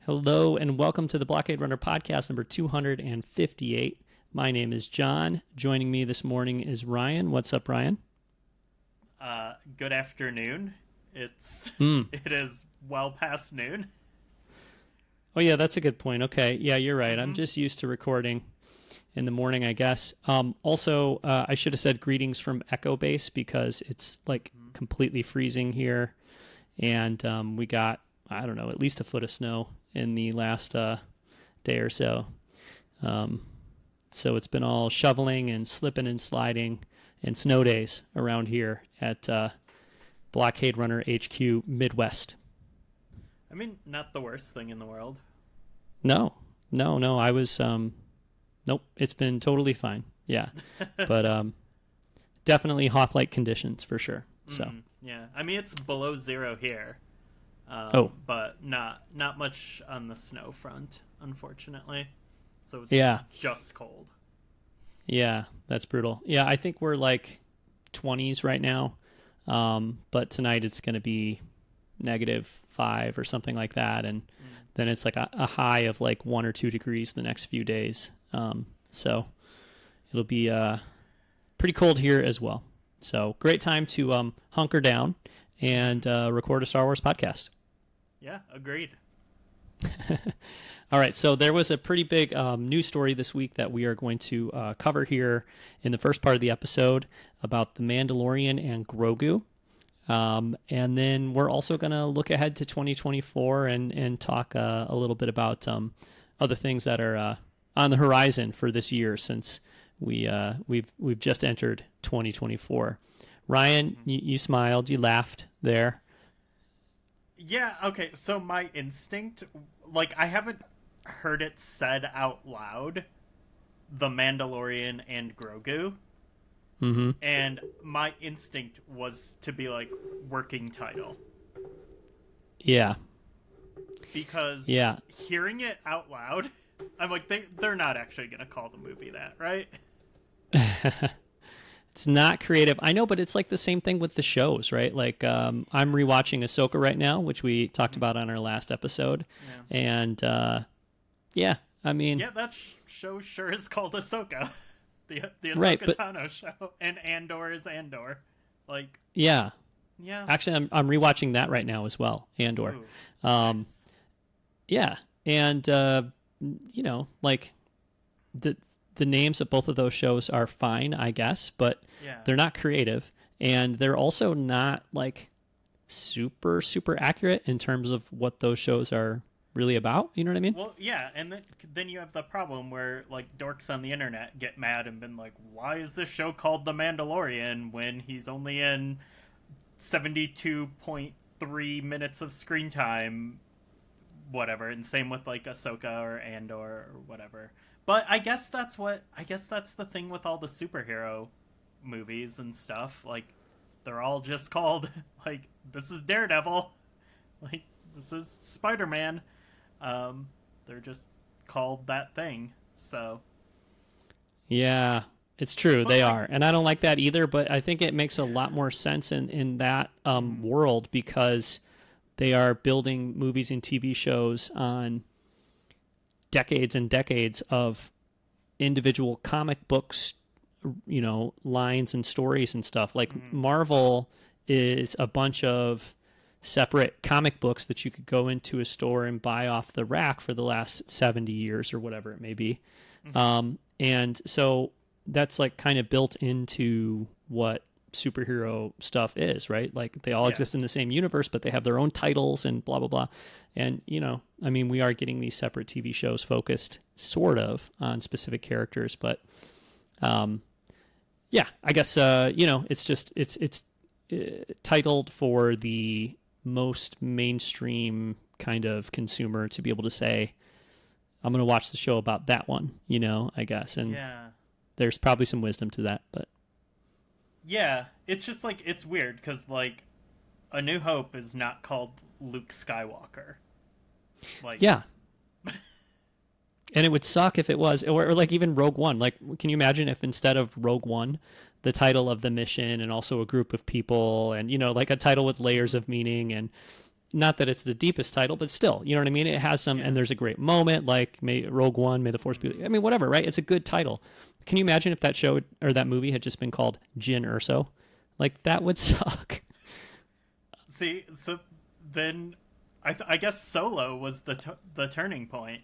Hello and welcome to the Blockade Runner podcast number 258. My name is John. Joining me this morning is Ryan. What's up, Ryan? Good afternoon. It is well past noon. Oh yeah, that's a good point. Okay, yeah, you're right. Mm-hmm. I'm just used to recording in the morning, I guess. Also, I should have said greetings from Echo Base because it's like completely freezing here, and we got, I don't know, at least a foot of snow in the last day or so. So it's been all shoveling and slipping and sliding and snow days around here at Blockade Runner HQ Midwest. I mean, not the worst thing in the world. No. I was, nope, it's been totally fine. Yeah. But definitely Hoth-like conditions for sure. So Yeah, I mean, it's below zero here. But not much on the snow front, unfortunately. So it's just cold. Yeah, that's brutal. Yeah, I think we're like 20s right now. But tonight it's going to be -5 or something like that. And then it's like a high of like 1 or 2 degrees the next few days. So it'll be pretty cold here as well. So great time to hunker down and record a Star Wars podcast. Yeah, agreed. All right, so there was a pretty big news story this week that we are going to cover here in the first part of the episode about the Mandalorian and Grogu. And then we're also going to look ahead to 2024 and talk a little bit about other things that are on the horizon for this year since we've just entered 2024. Ryan, you smiled, you laughed there. Yeah, okay, so my instinct, like, I haven't heard it said out loud, The Mandalorian and Grogu. Mm-hmm. And my instinct was to be like, working title. Yeah. Because hearing it out loud, I'm like, they're not actually going to call the movie that, right? It's not creative. I know, but it's like the same thing with the shows, right? Like, I'm rewatching Ahsoka right now, which we talked about on our last episode. Yeah. And, I mean... Yeah, that show sure is called Ahsoka. The Ahsoka right, Tano show. And Andor is Andor. Like... Yeah. Yeah. Actually, I'm rewatching that right now as well, Andor. Ooh, nice. Yeah. And, like... The names of both of those shows are fine, I guess, but they're not creative, and they're also not like super accurate in terms of what those shows are really about. You know what I mean? Well, yeah, and then you have the problem where like dorks on the internet get mad and been like, "Why is this show called The Mandalorian when he's only in 72.3 minutes of screen time?" Whatever, and same with like Ahsoka or Andor or whatever. But I guess that's the thing with all the superhero movies and stuff. Like, they're all just called, like, this is Daredevil. Like, this is Spider-Man. They're just called that thing. So. Yeah, it's true. They are. And I don't like that either, but I think it makes a lot more sense in that world because they are building movies and TV shows on decades and decades of individual comic books, lines and stories and stuff. Like Marvel is a bunch of separate comic books that you could go into a store and buy off the rack for the last 70 years or whatever it may be. And so that's like kind of built into what superhero stuff is, right? Like they all exist in the same universe, but they have their own titles and blah, blah, blah. And, we are getting these separate TV shows focused sort of on specific characters, but, I guess, it's titled for the most mainstream kind of consumer to be able to say, I'm going to watch the show about that one, I guess. And there's probably some wisdom to that, but. Yeah, it's just like, it's weird because like A New Hope is not called Luke Skywalker. Like, yeah. And it would suck if it was, or like even Rogue One. Like, can you imagine if instead of Rogue One, the title of the mission and also a group of people and, like a title with layers of meaning and not that it's the deepest title, but still, you know what I mean? It has some, and there's a great moment, like Rogue One, May the Force be. I mean, whatever, right? It's a good title. Can you imagine if that show or that movie had just been called Jyn Erso? Like, that would suck. See, so then I guess Solo was the turning point.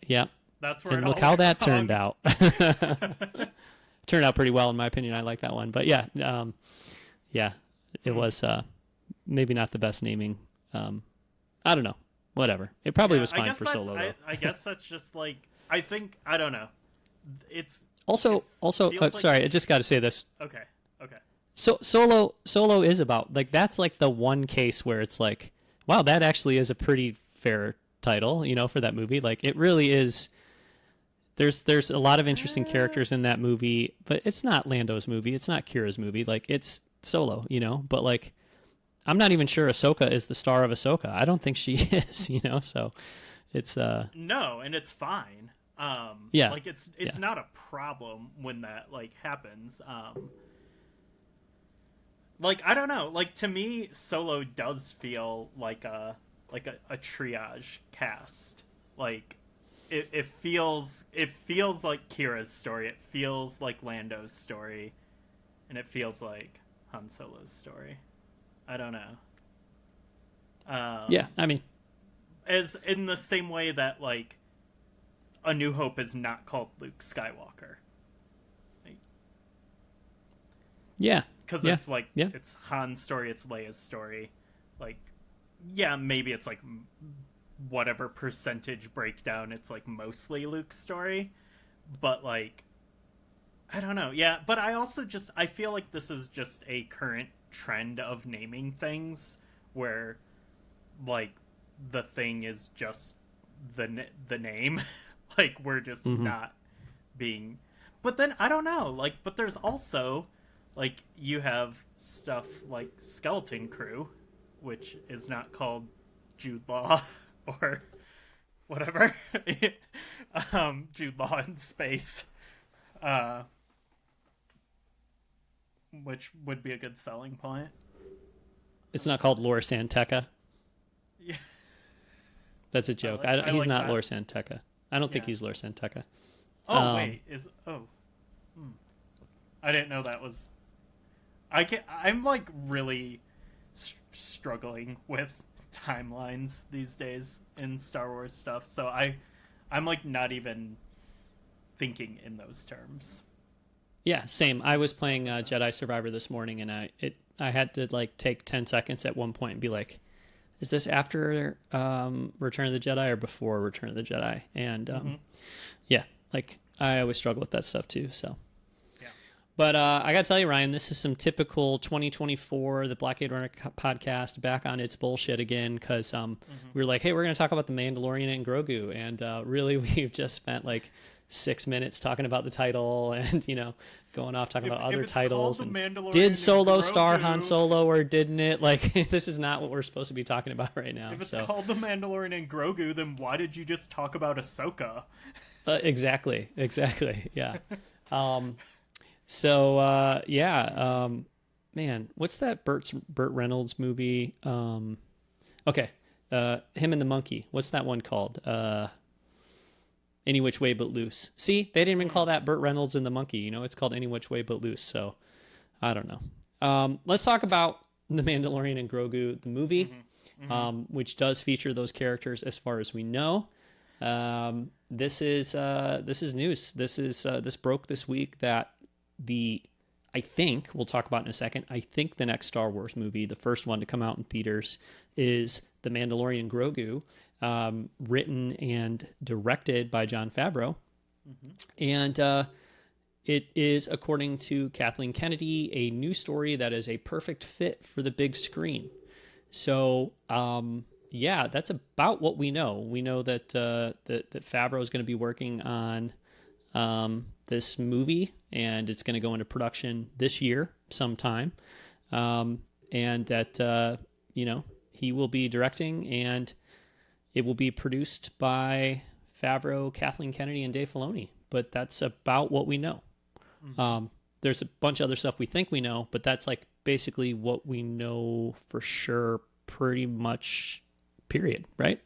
Yeah. That's where and it look all how went that wrong. turned out. Turned out pretty well, in my opinion. I like that one. But yeah, it was maybe not the best naming. I don't know. Whatever. It probably was fine for Solo, though. I guess that's just like, I think, I don't know. It's Also, feels like sorry, I it's- just got to say this. okay. So Solo is about, like, that's like the one case where it's like, wow, that actually is a pretty fair title, for that movie. Like, it really is. There's a lot of interesting characters in that movie, but it's not Lando's movie. It's not Kira's movie. Like, it's Solo, But, like, I'm not even sure Ahsoka is the star of Ahsoka. I don't think she is, So it's No, and it's fine. Yeah. Like it's not a problem when that like happens. Like I don't know. Like to me, Solo does feel like a triage cast. Like it feels like Kira's story. It feels like Lando's story, and it feels like Han Solo's story. I don't know. yeah. I mean, as in the same way that like A New Hope is not called Luke Skywalker. yeah, Because yeah. it's like it's Han's story, it's Leia's story. Like, yeah, maybe it's like whatever percentage breakdown, it's like mostly Luke's story, but like I don't know. Yeah, but I also I feel like this is just a current trend of naming things where like the thing is just the name. Like we're just not being. But then I don't know. Like, but there's also like you have stuff like Skeleton Crew, which is not called Jude Law or whatever. Jude Law in space, which would be a good selling point. It's not called Lor Santeca. Yeah. That's a joke. I He's like not that. Lor Santeca. I don't think Yeah. he's Lor Santeca. Oh wait, I didn't know that was. I'm like really struggling with timelines these days in Star Wars stuff, so I'm like not even thinking in those terms. Yeah, same. I was playing Jedi Survivor this morning, and I had to like take 10 seconds at one point and be like, is this after Return of the Jedi or before Return of the Jedi? And yeah, like I always struggle with that stuff too. So, Yeah. but I got to tell you, Ryan, this is some typical 2024, the Blockade Runner podcast back on its bullshit again, because we were like, hey, we're going to talk about the Mandalorian and Grogu. And really, we've just spent like 6 minutes talking about the title and, going off talking about other it's titles. called The And Mandalorian did and Solo star Grogu- Han Solo or didn't it? Like, this is not what we're supposed to be talking about right now. If it's so. called The Mandalorian and Grogu, then why did you just talk about Ahsoka? Exactly. Yeah. Man, what's that Burt Reynolds movie? Okay. Him and the Monkey. What's that one called? Any Which Way But Loose. See, they didn't even call that Burt Reynolds and the Monkey. It's called Any Which Way But Loose. So, I don't know. Let's talk about The Mandalorian and Grogu, the movie, which does feature those characters as far as we know. This is news. This broke this week that I think we'll talk about in a second. I think the next Star Wars movie, the first one to come out in theaters, is The Mandalorian and Grogu, written and directed by Jon Favreau. And it is, according to Kathleen Kennedy, a new story that is a perfect fit for the big screen. So, yeah, that's about what we know. We know that that Favreau is going to be working on this movie, and it's going to go into production this year sometime, and that he will be directing, and it will be produced by Favreau, Kathleen Kennedy, and Dave Filoni. But that's about what we know. There's a bunch of other stuff we think we know, but that's like basically what we know for sure pretty much period, right?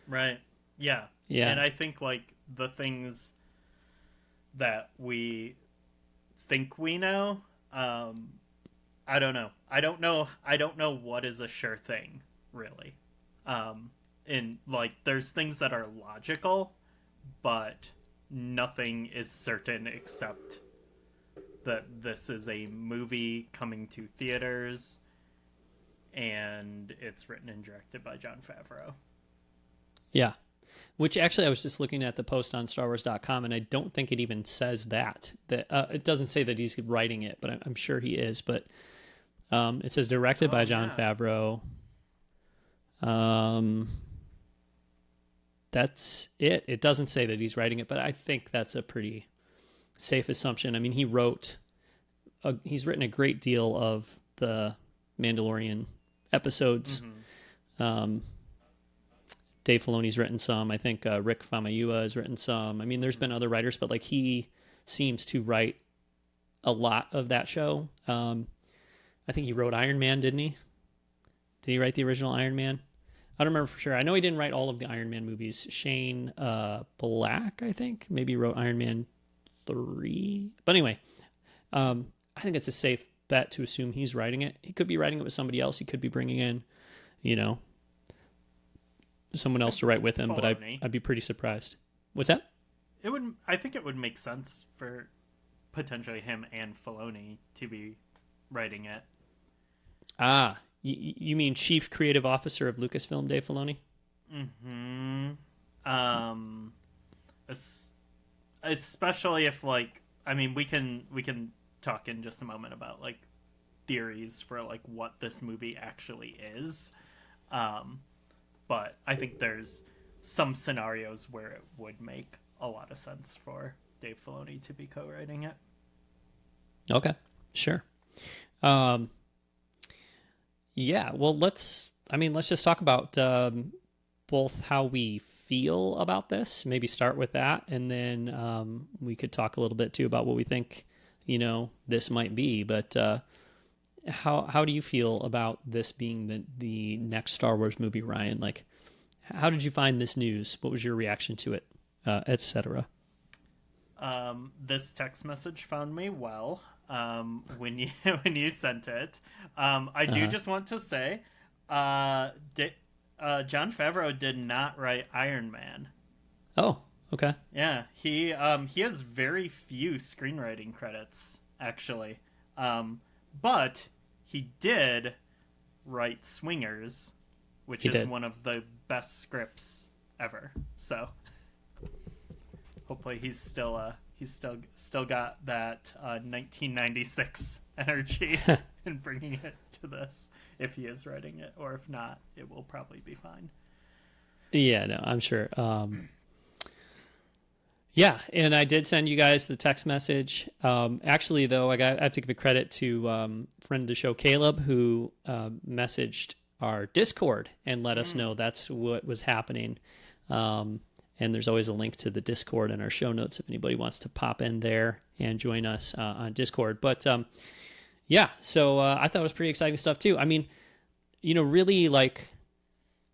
Right. Yeah. Yeah. And I think like the things that we think we know, I don't know. I don't know what is a sure thing, really. And like there's things that are logical, but nothing is certain except that this is a movie coming to theaters and it's written and directed by Jon Favreau. Yeah. Which actually, I was just looking at the post on StarWars.com, and I don't think it even says that. It doesn't say that he's writing it, but I'm sure he is. But it says directed by Jon Favreau. That's it. It doesn't say that he's writing it, but I think that's a pretty safe assumption. I mean, he's written a great deal of the Mandalorian episodes. Dave Filoni's written some. I think Rick Famuyiwa has written some. I mean, there's been other writers, but like he seems to write a lot of that show. I think he wrote Iron Man, didn't he? Did he write the original Iron Man? I don't remember for sure. I know he didn't write all of the Iron Man movies. Shane Black, I think, maybe wrote Iron Man 3. But anyway, I think it's a safe bet to assume he's writing it. He could be writing it with somebody else. He could be bringing in, someone else to write with him, but I'd be pretty surprised. What's that? I think it would make sense for potentially him and Filoni to be writing it. Ah, you mean Chief Creative Officer of Lucasfilm, Dave Filoni? Especially if like, I mean, we can talk in just a moment about like theories for like what this movie actually is. But I think there's some scenarios where it would make a lot of sense for Dave Filoni to be co-writing it. Okay, sure. Yeah, well, let's just talk about both how we feel about this. Maybe start with that, and then we could talk a little bit too about what we think, this might be. But how do you feel about this being the next Star Wars movie, Ryan? Like, how did you find this news? What was your reaction to it, etc.? This text message found me well when you sent it. I do just want to say, Jon Favreau did not write Iron Man. Oh, okay. Yeah, he has very few screenwriting credits actually. But he did write Swingers, which is one of the best scripts ever. So hopefully he's still got that 1996 energy in bringing it to this. If he is writing it, or if not, it will probably be fine. Yeah, no, I'm sure. Yeah, and I did send you guys the text message. Actually, though, I have to give a credit to friend of the show, Caleb, who messaged our Discord and let us know that's what was happening. And there's always a link to the Discord in our show notes if anybody wants to pop in there and join us on Discord. But yeah, so I thought it was pretty exciting stuff too. I mean, really, like,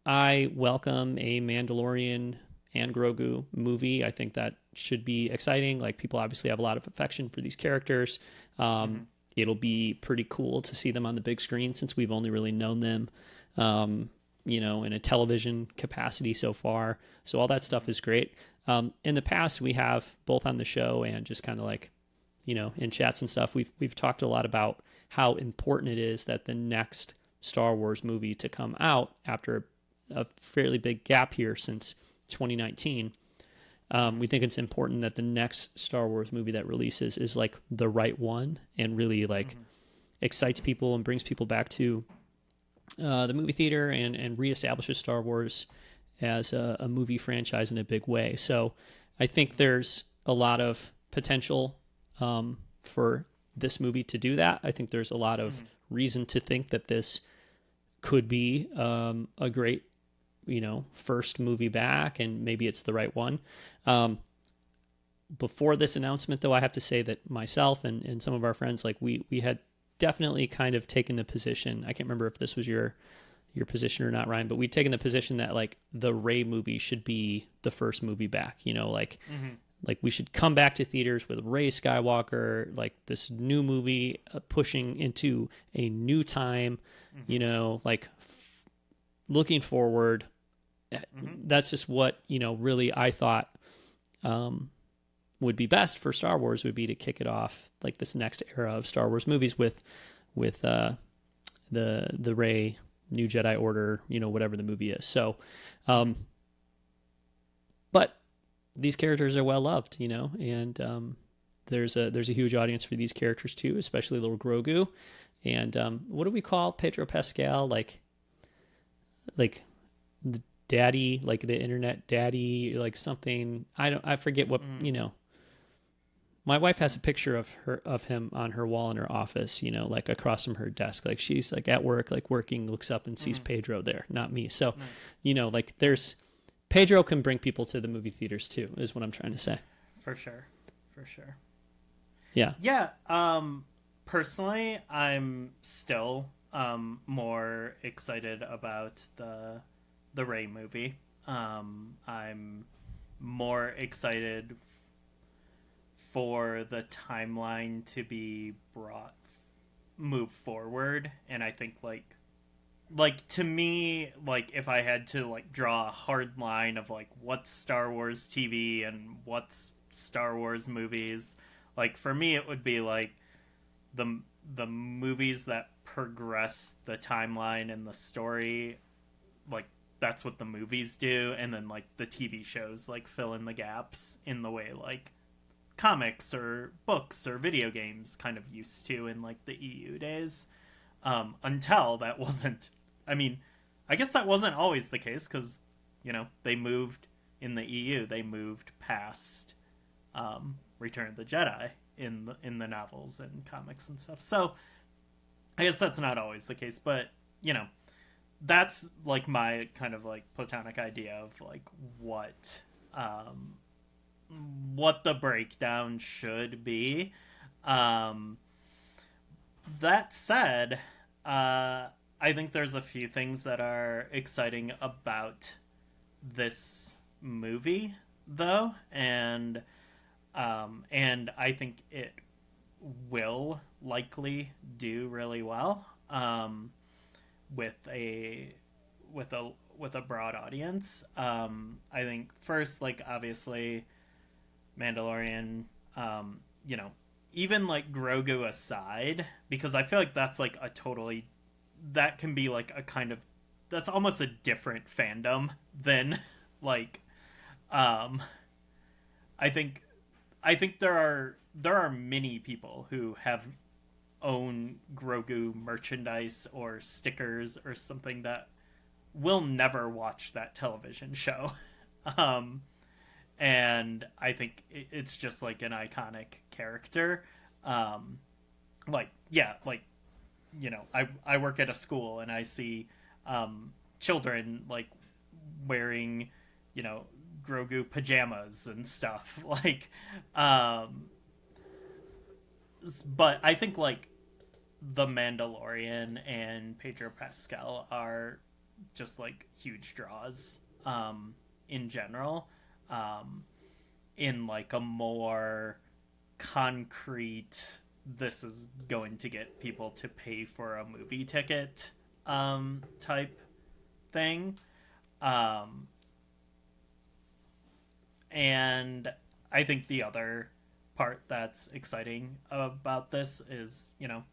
I welcome a Mandalorian and Grogu movie. I think that should be exciting. Like, people obviously have a lot of affection for these characters. It'll be pretty cool to see them on the big screen since we've only really known them, in a television capacity so far. So all that stuff is great. In the past, we have both on the show and just kind of like, in chats and stuff, we've talked a lot about how important it is that the next Star Wars movie to come out after a fairly big gap here since 2019. We think it's important that the next Star Wars movie that releases is like the right one and really like excites people and brings people back to the movie theater and reestablishes Star Wars as a movie franchise in a big way. So I think there's a lot of potential for this movie to do that. I think there's a lot of reason to think that this could be a great first movie back, and maybe it's the right one. Before this announcement, though, I have to say that myself and some of our friends, like we had definitely kind of taken the position. I can't remember if this was your your position or not, Ryan, but we'd taken the position that like the Rey movie should be the first movie back, you know, like we should come back to theaters with Rey Skywalker, like this new movie pushing into a new time, you know, like looking forward. That's just what, you know, really I thought would be best for Star Wars would be to kick it off like this next era of Star Wars movies with the Rey New Jedi Order, you know, whatever the movie is. So, but these characters are well loved, you know, and there's a huge audience for these characters too, especially little Grogu. And what do we call Pedro Pascal? Like the daddy, like the internet daddy, like something. I forget what, you know. My wife has a picture of him on her wall in her office, you know, like across from her desk. Like she's like at work, like working, looks up and sees Pedro there, not me. So, you know, like Pedro can bring people to the movie theaters too, is what I'm trying to say. For sure. Yeah. Yeah. Personally, I'm still more excited about the Rey movie. I'm more excited for the timeline to be moved forward, and I think like to me, like if I had to like draw a hard line of like what's Star Wars TV and what's Star Wars movies, like for me it would be like the movies that progress the timeline and the story, like that's what the movies do, and then like the TV shows like fill in the gaps in the way like comics or books or video games kind of used to in like the EU days, until that wasn't, I mean, I guess that wasn't always the case because, you know, they moved in the EU, they moved past Return of the Jedi in the novels and comics and stuff. So I guess that's not always the case, but you know, that's like my kind of like platonic idea of like what the breakdown should be. That said, I think there's a few things that are exciting about this movie, though, and I think it will likely do really well with a broad audience. I think first, like obviously, Mandalorian, you know, even like Grogu aside, because I feel like that's like that can be like a kind of, that's almost a different fandom than like, I think there are many people who have own Grogu merchandise or stickers or something that will never watch that television show. And I think it's just like an iconic character. Like, yeah, like, you know, I work at a school and I see children like wearing, you know, Grogu pajamas and stuff. Like, but I think like The Mandalorian and Pedro Pascal are just like huge draws in general. In like a more concrete, this is going to get people to pay for a movie ticket type thing. And I think the other part that's exciting about this is, you know,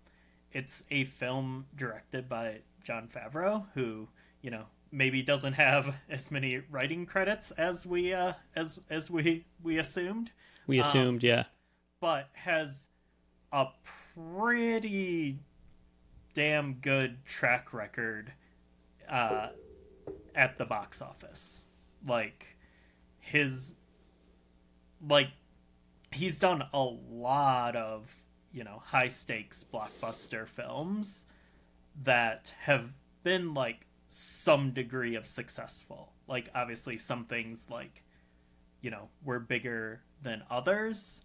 it's a film directed by Jon Favreau, who, you know, maybe doesn't have as many writing credits as we assumed. We assumed, yeah. But has a pretty damn good track record at the box office. Like he's done a lot of, you know, high stakes blockbuster films that have been like some degree of successful. Like obviously some things like, you know, were bigger than others,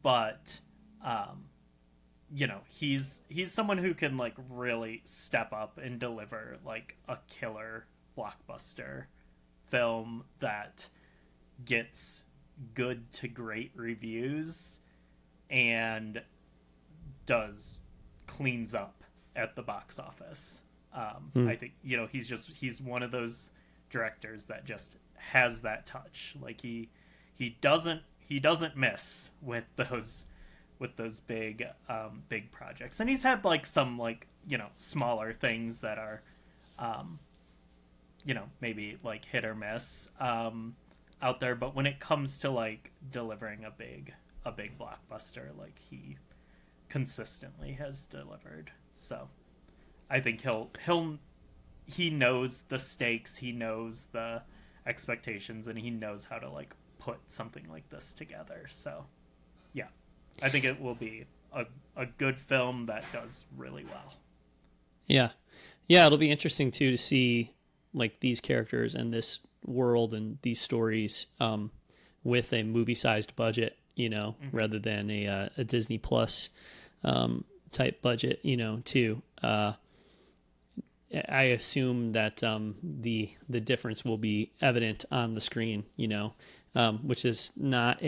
but he's someone who can like really step up and deliver like a killer blockbuster film that gets good to great reviews and does cleans up at the box office. I think he's one of those directors that just has that touch. Like he doesn't miss with those big projects. And he's had like some like smaller things that are maybe like hit or miss out there. But when it comes to like delivering a big blockbuster, like he consistently has delivered. So I think he knows the stakes, he knows the expectations, and he knows how to like put something like this together. So yeah, I think it will be a good film that does really well. Yeah, it'll be interesting too to see like these characters and this world and these stories with a movie-sized budget, rather than a Disney Plus type budget, too. I assume that the difference will be evident on the screen, which is not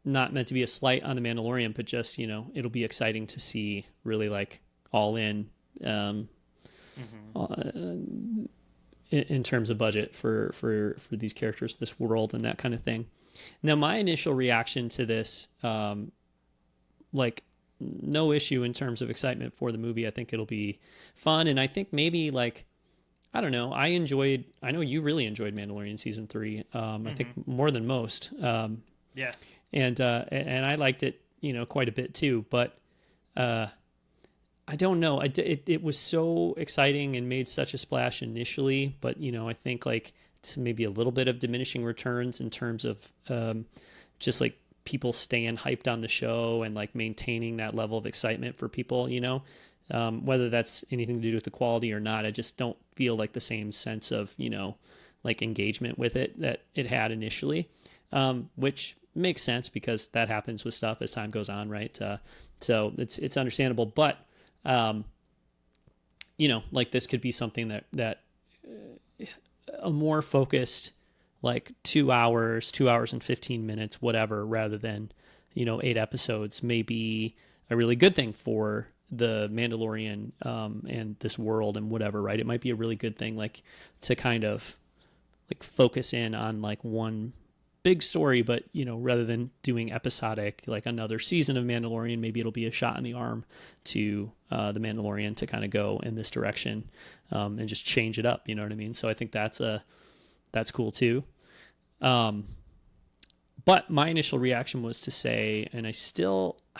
meant to be a slight on the Mandalorian, but just it'll be exciting to see really like all in in terms of budget for these characters, this world, and that kind of thing. Now, my initial reaction to this, like, no issue in terms of excitement for the movie. I think it'll be fun, and I think maybe like, I don't know. I know you really enjoyed Mandalorian season 3. I think more than most. Yeah, and I liked it, quite a bit too. But I don't know. It was so exciting and made such a splash initially, but I think like it's maybe a little bit of diminishing returns in terms of just like people staying hyped on the show and like maintaining that level of excitement for people, whether that's anything to do with the quality or not. I just don't feel like the same sense of, like engagement with it that it had initially, which makes sense because that happens with stuff as time goes on. Right. So it's understandable, but, like this could be something that a more focused, like 2 hours and 15 minutes, whatever, rather than, 8 episodes may be a really good thing for the Mandalorian, and this world and whatever, right? It might be a really good thing, like to kind of like focus in on like one big story, but, rather than doing episodic, like another season of Mandalorian, maybe it'll be a shot in the arm to the Mandalorian to kind of go in this direction, and just change it up. You know what I mean? So I think that's cool too. But my initial reaction was to say, and I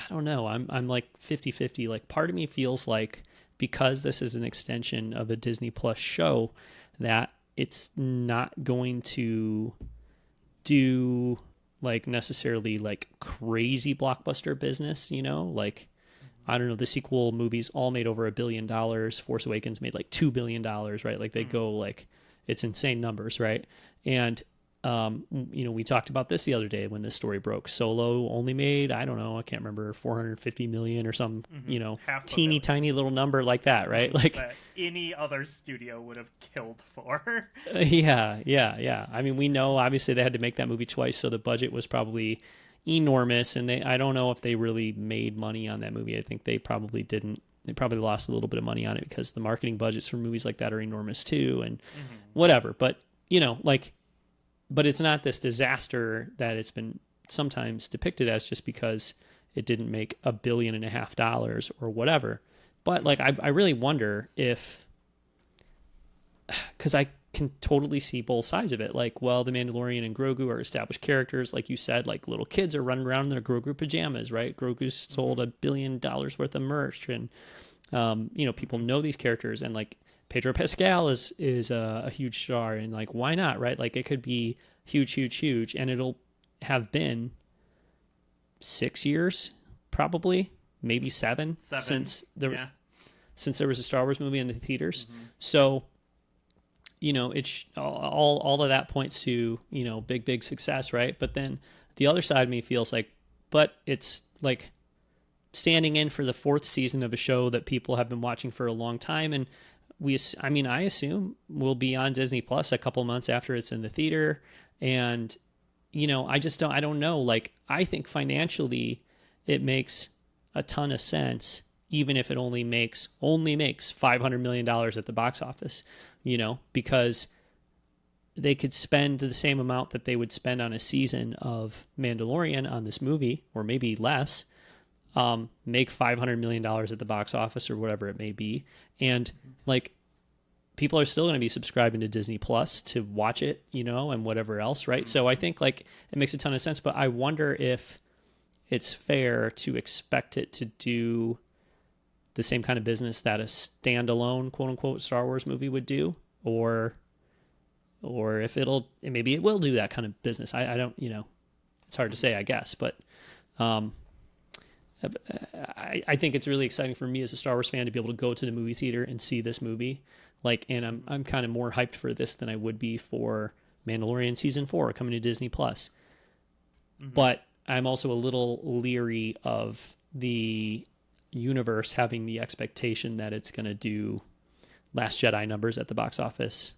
don't know, I'm like 50-50. Like part of me feels like because this is an extension of a Disney Plus show, that it's not going to do like necessarily like crazy blockbuster business, like, I don't know, the sequel movies all made over $1 billion. Force Awakens made like $2 billion, right? Like they go like, it's insane numbers, right? And we talked about this the other day when this story broke. Solo only made, I don't know, I can't remember, 450 million or some, teeny tiny little number like that, right? Like that any other studio would have killed for. Yeah. I mean, we know obviously they had to make that movie twice, so the budget was probably enormous, and I don't know if they really made money on that movie. I think they probably didn't. They probably lost a little bit of money on it because the marketing budgets for movies like that are enormous too, and whatever. But but it's not this disaster that it's been sometimes depicted as just because it didn't make $1.5 billion or whatever. But like, I really wonder if, because I can totally see both sides of it. Like, well, the Mandalorian and Grogu are established characters. Like you said, like little kids are running around in their Grogu pajamas, right? Grogu's sold $1 billion worth of merch, and, people know these characters, and like, Pedro Pascal is a huge star, and like, why not, right? Like it could be huge, and it'll have been 6 years, probably, maybe seven since there was a Star Wars movie in the theaters. So, it's all of that points to, big success, right? But then the other side of me feels like, but it's like standing in for the fourth season of a show that people have been watching for a long time, and I assume will be on Disney Plus a couple months after it's in the theater. And I don't know. Like, I think financially it makes a ton of sense, even if it only makes $500 million at the box office, because they could spend the same amount that they would spend on a season of Mandalorian on this movie, or maybe less, make $500 million at the box office or whatever it may be. And like, people are still going to be subscribing to Disney Plus to watch it, and whatever else. Right. So I think like it makes a ton of sense, but I wonder if it's fair to expect it to do the same kind of business that a standalone quote unquote Star Wars movie would do, or if maybe it will do that kind of business. I don't, it's hard to say, I guess, but, I think it's really exciting for me as a Star Wars fan to be able to go to the movie theater and see this movie. Like, and I'm kind of more hyped for this than I would be for Mandalorian season 4 coming to Disney Plus. Mm-hmm. But I'm also a little leery of the universe having the expectation that it's going to do Last Jedi numbers at the box office.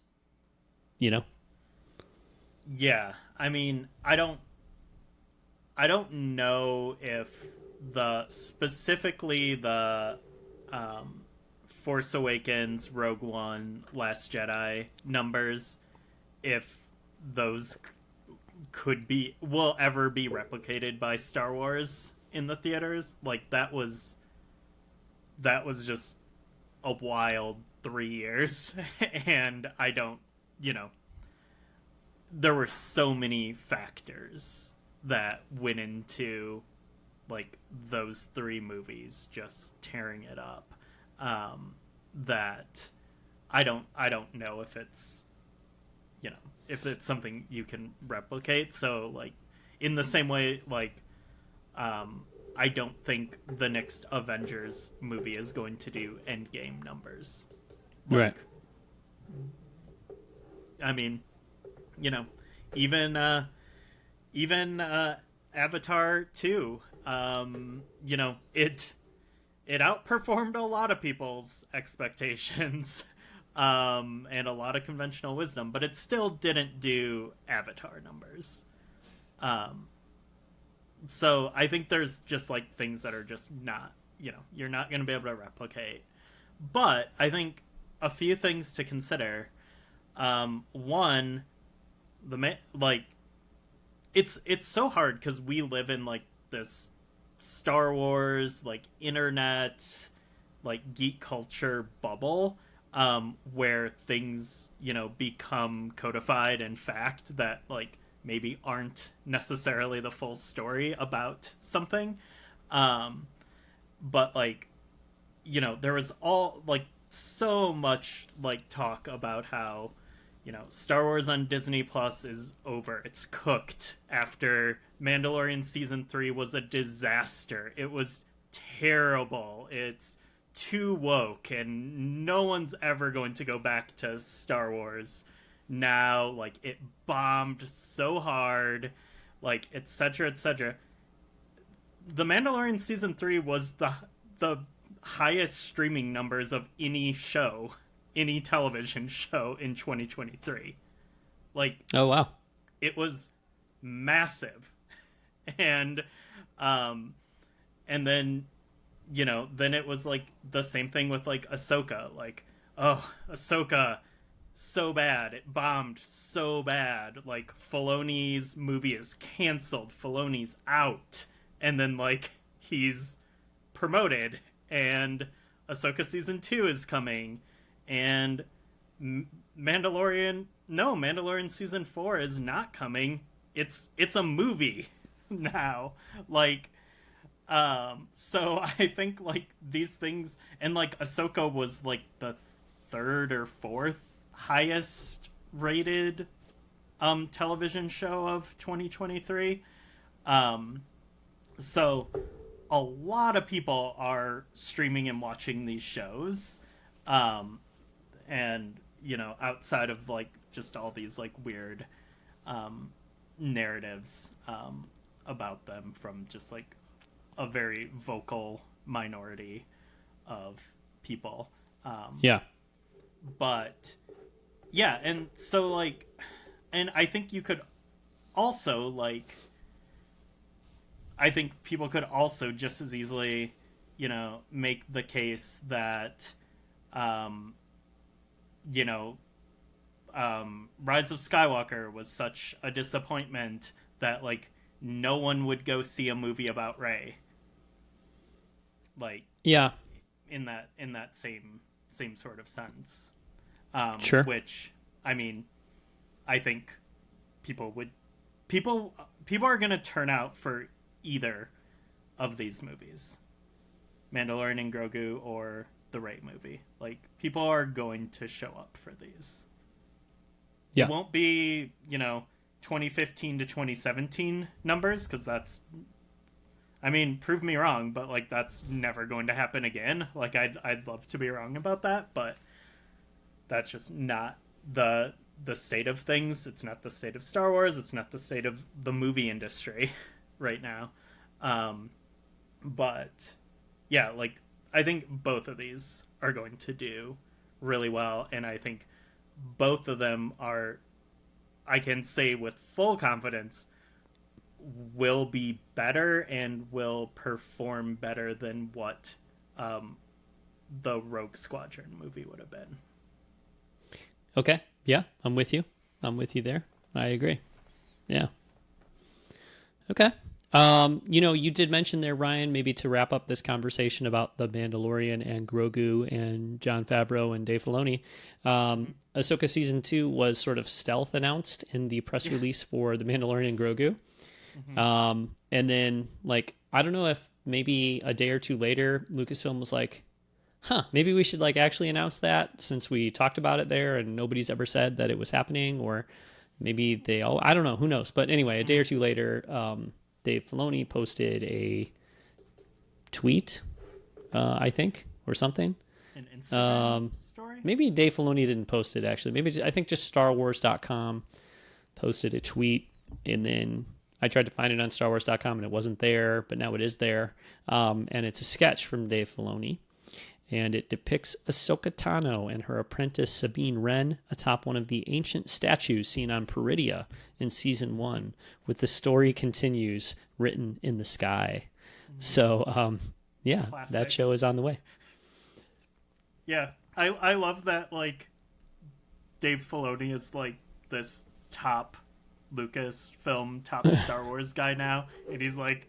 Yeah, I mean, I don't know if specifically the Force Awakens, Rogue One, Last Jedi numbers, if those will ever be replicated by Star Wars in the theaters. Like, that was just a wild 3 years, and I don't, there were so many factors that went into like those 3 movies just tearing it up, that I don't know if it's if it's something you can replicate. So like, in the same way, like, I don't think the next Avengers movie is going to do Endgame numbers. Like, right. I mean, even Avatar 2, it outperformed a lot of people's expectations, and a lot of conventional wisdom, but it still didn't do Avatar numbers. So I think there's just like things that are just not, you're not going to be able to replicate. But I think a few things to consider. One, it's so hard because we live in like this Star Wars like internet like geek culture bubble, where things become codified and fact that like maybe aren't necessarily the full story about something, but like there was all like so much like talk about how Star Wars on Disney Plus is over. It's cooked after Mandalorian Season 3 was a disaster. It was terrible. It's too woke, and no one's ever going to go back to Star Wars now. Like, it bombed so hard, like, etc., etc. The Mandalorian Season 3 was the highest streaming numbers of any television show in 2023. Like, oh wow, it was massive. And then then it was like the same thing with like Ahsoka. Like, oh, Ahsoka, so bad, it bombed so bad, like Filoni's movie is canceled, Filoni's out, and then like he's promoted, and Ahsoka season 2 is coming, and Mandalorian season 4 is not coming. It's a movie now. Like, so I think like these things, and like Ahsoka was like the 3rd or 4th highest rated television show of 2023. So a lot of people are streaming and watching these shows. And outside of like just all these like weird narratives about them from just like a very vocal minority of people. Yeah. But yeah, and so like, and I think you could also like, I think people could also just as easily, make the case that, um, you know, Rise of Skywalker was such a disappointment that like no one would go see a movie about Rey. Like, Yeah. in that same sort of sense. Sure. Which, I mean, I think people are gonna turn out for either of these movies, Mandalorian and Grogu or the Rey movie. Like, people are going to show up for these. Yeah. It won't be 2015 to 2017 numbers, because that's, I mean, prove me wrong, but like that's never going to happen again. Like, I'd love to be wrong about that, but that's just not the state of things. It's not the state of Star Wars. It's not the state of the movie industry right now. But yeah, like, I think both of these are going to do really well, and I think both of them are, I can say with full confidence, will be better and will perform better than what the Rogue Squadron movie would have been. Okay. Yeah, I'm with you. I'm with you there. I agree. Yeah. Okay. You did mention there, Ryan, maybe to wrap up this conversation about the Mandalorian and Grogu and Jon Favreau and Dave Filoni. Ahsoka season 2 was sort of stealth announced in the press release for the Mandalorian and Grogu. And then, like, I don't know if maybe a day or two later, Lucasfilm was like, maybe we should like actually announce that, since we talked about it there and nobody's ever said that it was happening, or maybe I don't know, who knows. But anyway, a day or two later, Dave Filoni posted a tweet, I think, or something. An Instagram story? Maybe Dave Filoni didn't post it, actually. I think just StarWars.com posted a tweet, and then I tried to find it on StarWars.com and it wasn't there, but now it is there. And it's a sketch from Dave Filoni. And it depicts Ahsoka Tano and her apprentice Sabine Wren atop one of the ancient statues seen on Peridia in Season 1, with "The story continues" written in the sky. So, yeah, Classic. that show is on the way. Yeah, I love that, like, Dave Filoni is, like, this top Lucasfilm, top Star Wars guy now, and he's, like,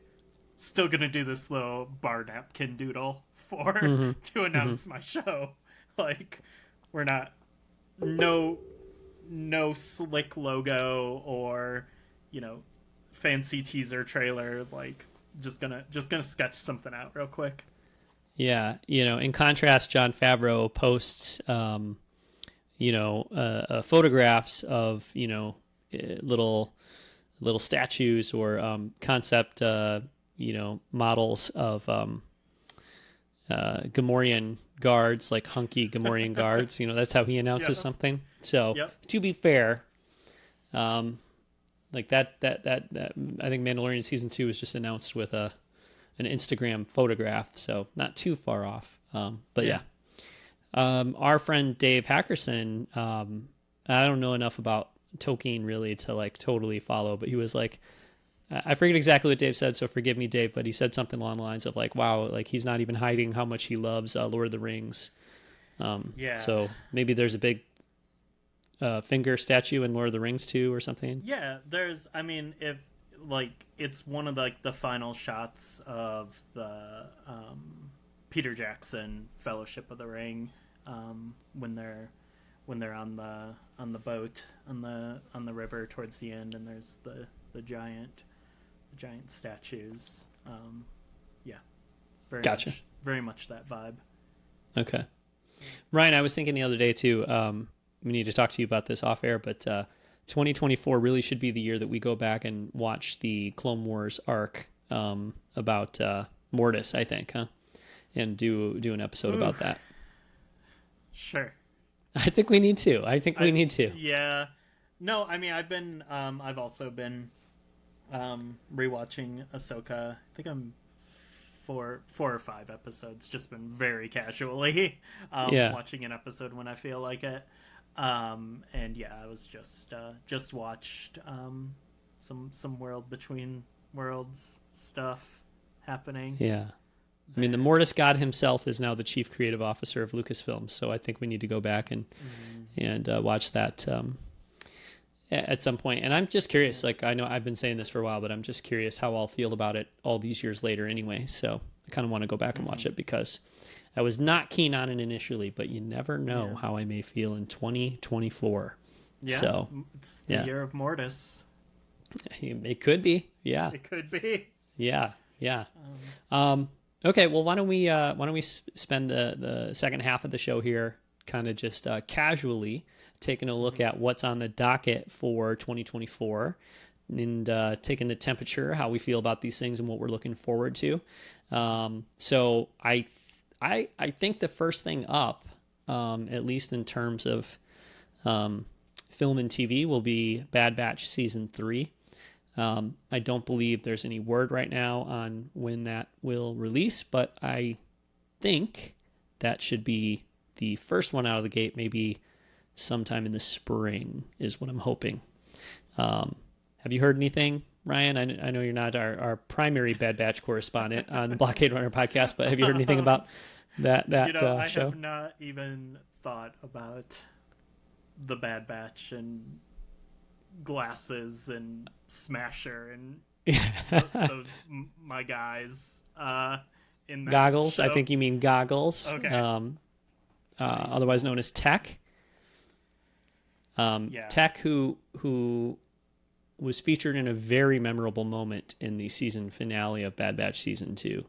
still gonna do this little bar napkin doodle to announce my show. Like, we're not, no slick logo or, fancy teaser trailer, like, just gonna sketch something out real quick. Yeah, in contrast, Jon Favreau posts, photographs of, little statues or concept, models of Gamorrean guards, like hunky Gamorrean guards. That's how he announces something. So, to be fair, like that, I think Mandalorian season 2 was just announced with an Instagram photograph, so not too far off. But yeah. Our friend Dave Hackerson, I don't know enough about Tolkien really to like totally follow, but he was like, I forget exactly what Dave said, so forgive me, Dave, but he said something along the lines of like, wow, like he's not even hiding how much he loves Lord of the Rings. So maybe there's a big finger statue in Lord of the Rings too, or something. Yeah, there's, I mean, if like it's one of the final shots of the Peter Jackson Fellowship of the Ring, when they're on the boat on the river towards the end, and there's the giant statues. It's very much that vibe. Okay. Ryan, I was thinking the other day too, we need to talk to you about this off air, but 2024 really should be the year that we go back and watch the Clone Wars arc about Mortis, I think, and do an episode about that. Sure. I think we need to. We need to. Yeah. No, I mean, I've also been rewatching Ahsoka. I think I'm four or five episodes, just been very casually watching an episode when I feel like it. And yeah, I was just watched some World Between Worlds stuff happening. Yeah. I mean, the Mortis God himself is now the chief creative officer of Lucasfilm, so I think we need to go back and watch that at some point. And I'm just curious, like, I know I've been saying this for a while, but I'm just curious how I'll feel about it all these years later anyway. So I kind of want to go back and watch it, because I was not keen on it initially, but you never know how I may feel in 2024. Yeah, so, it's the year of Mortis. It could be. Yeah. It could be. Yeah. Yeah. Okay, well, why don't we spend the second half of the show here kind of just casually taking a look at what's on the docket for 2024 and taking the temperature, how we feel about these things and what we're looking forward to. So I think the first thing up, at least in terms of film and TV, will be Bad Batch Season 3. I don't believe there's any word right now on when that will release, but I think that should be the first one out of the gate, maybe sometime in the spring is what I'm hoping. Have you heard anything, Ryan? I know you're not our primary Bad Batch correspondent on the Blockade Runner podcast, but have you heard anything about that I show? have not even thought about the Bad Batch and glasses and Smasher and those my guys in that Goggles. show. I think you mean Goggles. Okay. Otherwise known as Tech. Tech, who was featured in a very memorable moment in the season finale of Bad Batch Season 2.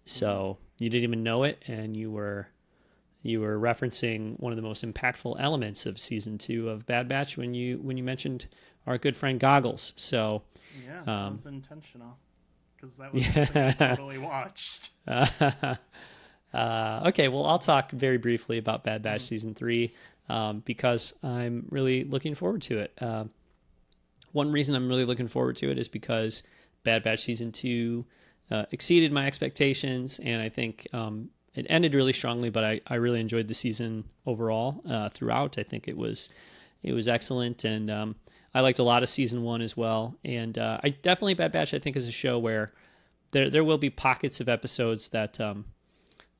So you didn't even know it, and you were referencing one of the most impactful elements of Season 2 of Bad Batch when you mentioned our good friend Goggles. So yeah, that was intentional, because that was something I totally watched. Okay, well, I'll talk very briefly about Bad Batch Season 3 because I'm really looking forward to it. One reason I'm really looking forward to it is because Bad Batch Season 2 exceeded my expectations, and I think it ended really strongly, but I really enjoyed the season overall throughout. I think it was excellent, and I liked a lot of Season 1 as well. And I definitely, Bad Batch, I think, is a show where there will be pockets of episodes that are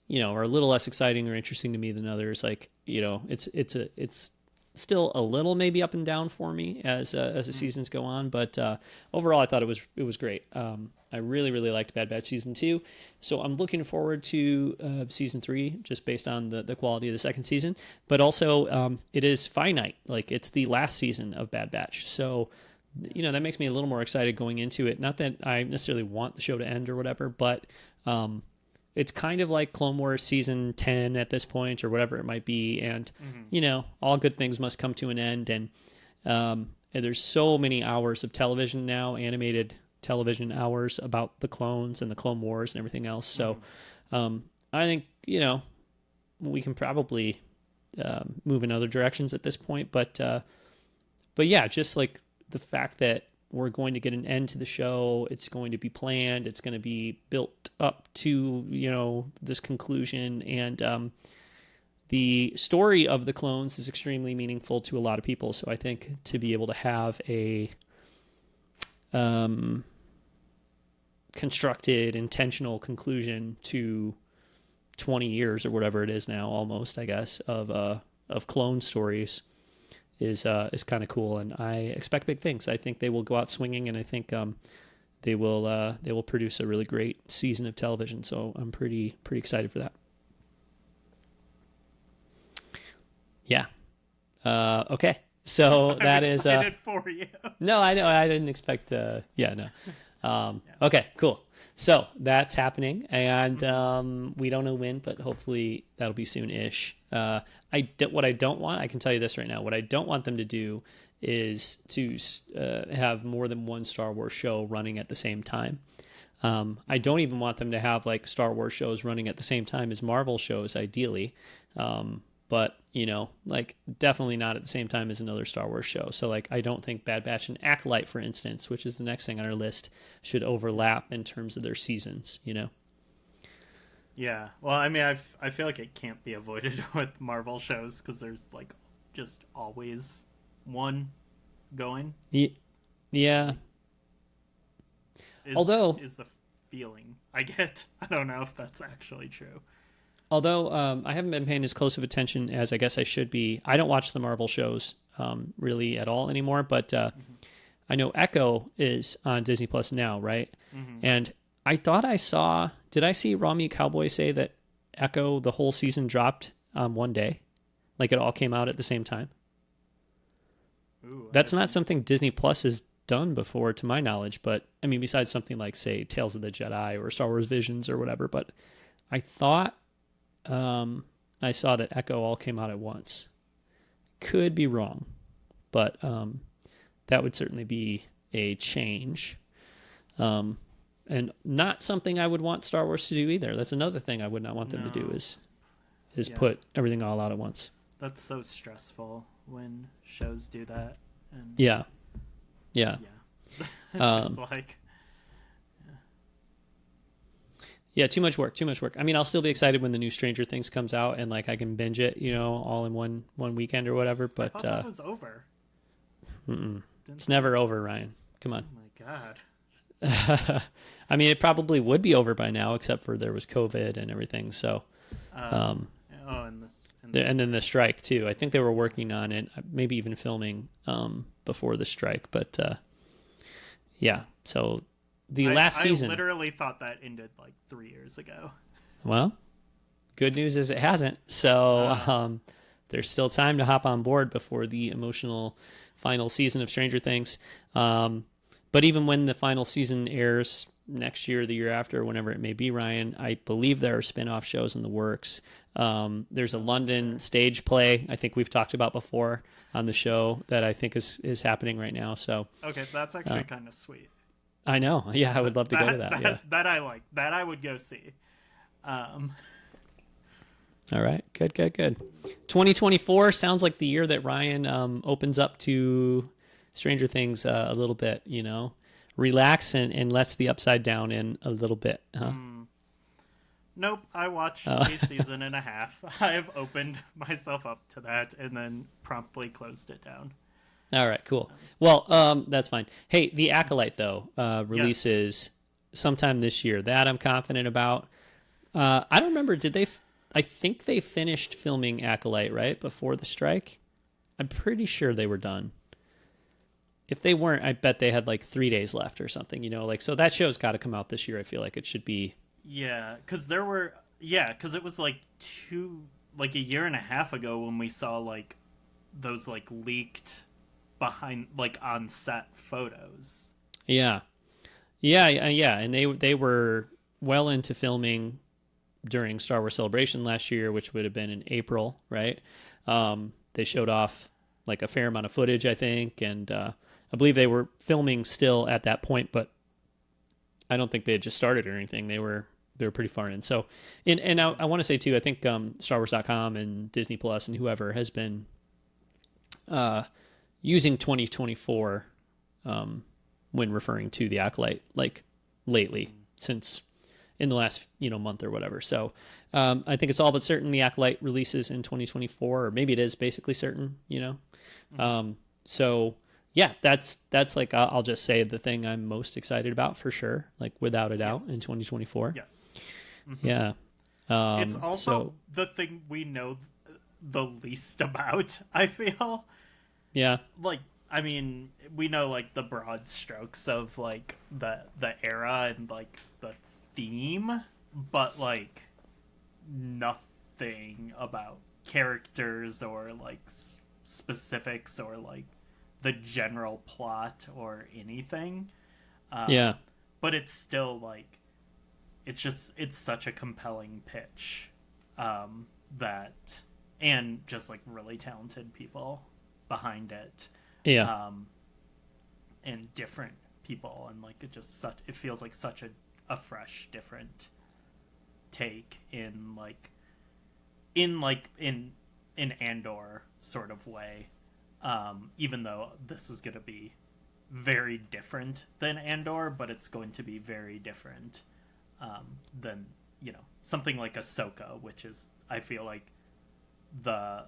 a little less exciting or interesting to me than others. Like, it's still a little maybe up and down for me as the seasons go on, but overall I thought it was great. I really, really liked Bad Batch Season 2, so I'm looking forward to Season 3 just based on the quality of the second season, but also it is finite. Like, it's the last season of Bad Batch, so that makes me a little more excited going into it. Not that I necessarily want the show to end or whatever, but it's kind of like Clone Wars Season 10 at this point, or whatever it might be, and all good things must come to an end, and there's so many hours of television now, animated television hours about the clones and the Clone Wars and everything else. So I think we can probably move in other directions at this point, but yeah, just like the fact that we're going to get an end to the show, it's going to be planned, it's going to be built up to this conclusion, and the story of the clones is extremely meaningful to a lot of people. So I think to be able to have a constructed, intentional conclusion to 20 years or whatever it is now, almost, I guess, of clone stories is kind of cool, and I expect big things. I think they will go out swinging, and I think they will produce a really great season of television. So I'm pretty excited for that. Yeah. Okay. So that is excited for you. No, I know. I didn't expect. Yeah. No. Okay. Cool. So that's happening, and we don't know when, but hopefully that'll be soon-ish. What I don't want, I can tell you this right now, what I don't want them to do is to have more than one Star Wars show running at the same time. I don't even want them to have like Star Wars shows running at the same time as Marvel shows, ideally. But, like definitely not at the same time as another Star Wars show. So like, I don't think Bad Batch and Acolyte, for instance, which is the next thing on our list, should overlap in terms of their seasons, Yeah. Well, I mean, I feel like it can't be avoided with Marvel shows because there's like just always one going. Yeah. Is Although is the feeling I get. I don't know if that's actually true. I haven't been paying as close of attention as I guess I should be. I don't watch the Marvel shows really at all anymore, but I know Echo is on Disney Plus now, right? Mm-hmm. And I thought I saw. Did I see Rami Cowboy say that Echo the whole season dropped one day, like it all came out at the same time? Ooh, I That's not didn't. something Disney Plus has done before, to my knowledge. But I mean, besides something like say Tales of the Jedi or Star Wars Visions or whatever. But I thought I saw that Echo all came out at once. Could be wrong, but that would certainly be a change. And not something I would want Star Wars to do either. That's another thing I would not want them to do No. is Yeah. put everything all out at once. That's so stressful when shows do that. And Yeah. Yeah. yeah. Just Um, like yeah, too much work, too much work. I mean, I'll still be excited when the new Stranger Things comes out and like I can binge it, all in one weekend or whatever, I but thought that was over. it's never over, Ryan. Come on. Oh my god. I mean, it probably would be over by now, except for there was COVID and everything. So, Um, oh, and and then the strike too. I think they were working on it, maybe even filming before the strike. But yeah, so the last season. I literally thought that ended like 3 years ago. Well, good news is it hasn't. So there's still time to hop on board before the emotional final season of Stranger Things. But even when the final season airs next year, the year after, whenever it may be, Ryan, I believe there are spin-off shows in the works. There's a London stage play I think we've talked about before on the show that I think is happening right now. So Okay, that's actually kind of sweet. I know. Yeah, I would love to go to that. Yeah. That I like. That I would go see. All right. Good. 2024 sounds like the year that Ryan opens up to Stranger Things a little bit, relax and lets the upside down in a little bit. Huh? Nope, I watched a season and a half. I've opened myself up to that and then promptly closed it down. All right, cool. Well, that's fine. Hey, The Acolyte, though, releases sometime this year. That I'm confident about. I don't remember, I think they finished filming Acolyte, right, before the strike? I'm pretty sure they were done. If they weren't, I bet they had like 3 days left or something, so that show's got to come out this year. I feel like it should be. Yeah, because it was like a year and a half ago when we saw like those like leaked behind like on set photos. Yeah, and they were well into filming during Star Wars Celebration last year, which would have been in April, right? They showed off like a fair amount of footage, I think, and I believe they were filming still at that point, but I don't think they had just started or anything. They were pretty far in. So, and I want to say too, I think StarWars.com and Disney Plus and whoever has been using 2024 when referring to the Acolyte, like lately, since in the last month or whatever. So I think it's all but certain the Acolyte releases in 2024, or maybe it is basically certain. So yeah, that's like I'll just say the thing I'm most excited about for sure, like without a doubt, in 2024. Yes. Yeah. It's also the thing we know the least about, I feel. Yeah. Like, I mean, we know like the broad strokes of like the era and like the theme, but like nothing about characters or like specifics or like the general plot or anything. Yeah. But it's still like it's such a compelling pitch that, and just like really talented people behind it. Yeah. And different people, and like it feels like such a fresh, different take in Andor sort of way. Even though this is going to be very different than Andor, but it's going to be very different than something like Ahsoka, which is, I feel like, the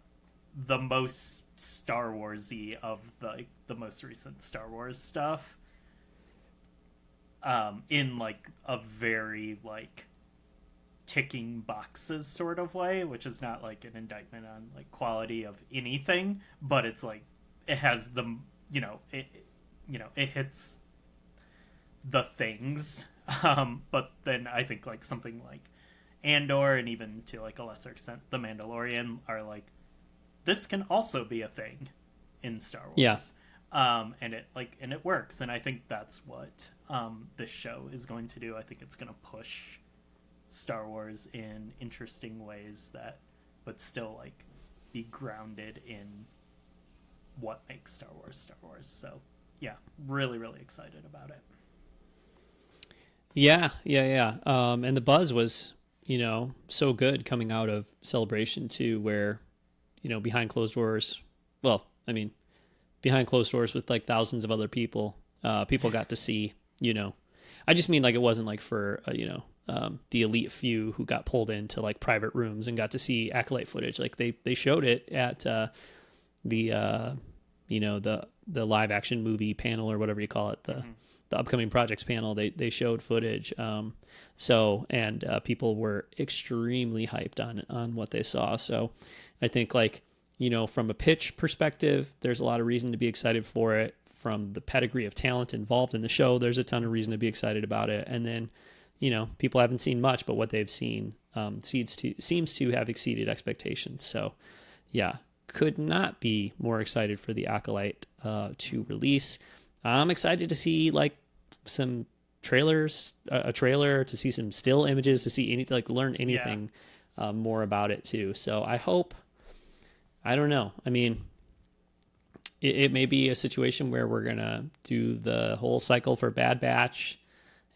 most Star Warsy of the most recent Star Wars stuff, in like a very like ticking boxes sort of way, which is not like an indictment on like quality of anything, but it's like it has the it hits the things. But then I think like something like Andor, and even to like a lesser extent The Mandalorian, are like, this can also be a thing in Star Wars. Yeah. And it works, and I think that's what this show is going to do. I think it's going to push Star Wars in interesting ways but still like be grounded in what makes Star Wars. So yeah, really, really excited about it. Yeah. And the buzz was, so good coming out of Celebration too, where, behind closed doors, behind closed doors with like thousands of other people, people got to see, I just mean like it wasn't like for, the elite few who got pulled into like private rooms and got to see Acolyte footage. Like they showed it at the live action movie panel or whatever you call it, the upcoming projects panel. They showed footage. People were extremely hyped on what they saw. So I think like, from a pitch perspective, there's a lot of reason to be excited for it. From the pedigree of talent involved in the show, there's a ton of reason to be excited about it. And then, people haven't seen much, but what they've seen seems to have exceeded expectations. So yeah, could not be more excited for the Acolyte to release. I'm excited to see like some trailers, a trailer, to see some still images, to see anything, like learn anything more about it too. So I don't know. I mean, it may be a situation where we're going to do the whole cycle for Bad Batch.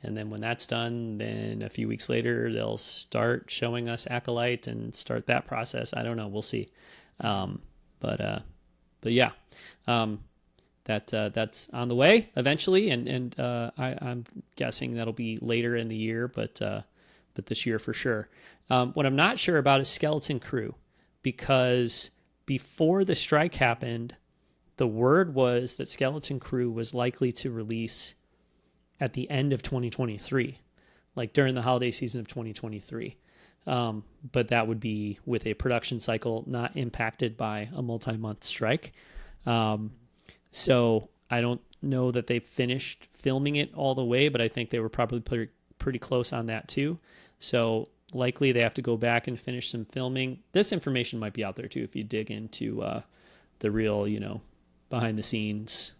And then when that's done, then a few weeks later, they'll start showing us Acolyte and start that process. I don't know. We'll see. But yeah, that's on the way eventually. And I'm guessing that'll be later in the year, but this year for sure. What I'm not sure about is Skeleton Crew, because before the strike happened, the word was that Skeleton Crew was likely to release at the end of 2023, like during the holiday season of 2023. But that would be with a production cycle not impacted by a multi-month strike. So I don't know that they finished filming it all the way, but I think they were probably pretty close on that too. So likely they have to go back and finish some filming. This information might be out there too if you dig into the real, behind the scenes,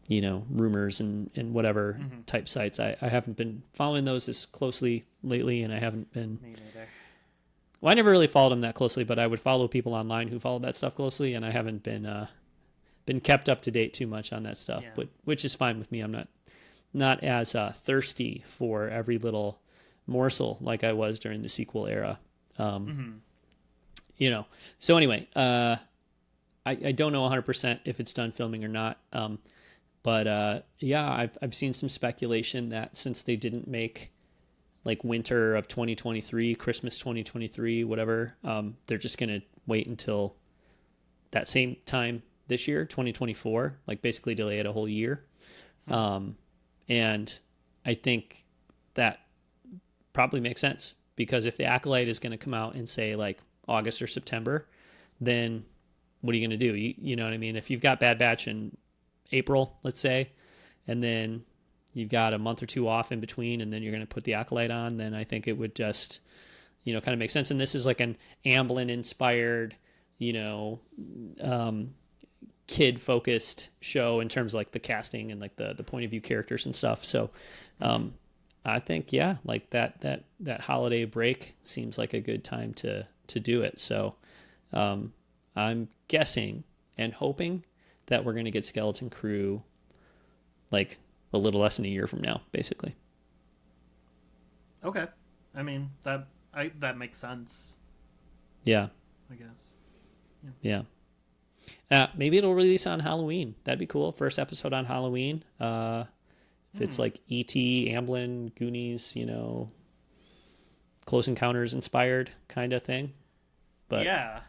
rumors and whatever type sites. I haven't been following those as closely lately, and I haven't been. Me neither. Well, I never really followed them that closely, but I would follow people online who followed that stuff closely, and I haven't been kept up to date too much on that stuff. Yeah. But which is fine with me. I'm not as thirsty for every little morsel like I was during the sequel era. So anyway, I don't know 100% if it's done filming or not. But I've seen some speculation that since they didn't make like winter of 2023, Christmas 2023, whatever, they're just going to wait until that same time this year, 2024, like basically delay it a whole year. And I think that probably makes sense, because if the Acolyte is going to come out and say like August or September, then what are you going to do? You know what I mean? If you've got Bad Batch in April, let's say, and then you've got a month or two off in between, and then you're going to put the Acolyte on, then I think it would just, kind of make sense. And this is like an Amblin inspired, kid-focused show in terms of like the casting and like the point of view characters and stuff. So I think, like that holiday break seems like a good time to do it. So I'm guessing and hoping that we're going to get Skeleton Crew like a little less than a year from now, basically. Okay. I mean, that makes sense. Yeah. I guess. Yeah. Maybe it'll release on Halloween. That'd be cool. First episode on Halloween. If it's like E.T., Amblin, Goonies, Close Encounters inspired kind of thing. But Yeah.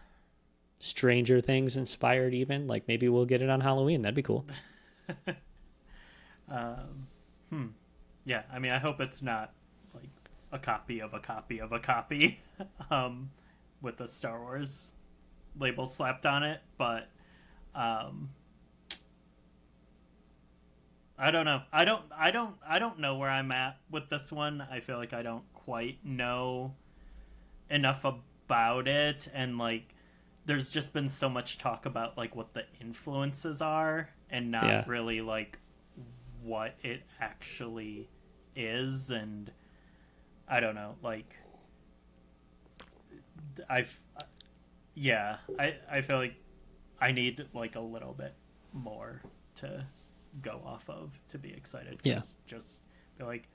Stranger Things inspired even. Like maybe we'll get it on Halloween. That'd be cool. Yeah, I mean, I hope it's not like a copy of a copy of a copy, um, with the Star Wars label slapped on it. But um, I don't know. I don't know where I'm at with this one. I feel like I don't quite know enough about it, and like, there's just been so much talk about like what the influences are, and Yeah. not really like what it actually is. And I don't know, like, I've yeah, I feel like I need like a little bit more to go off of to be excited, Yeah. because just feel like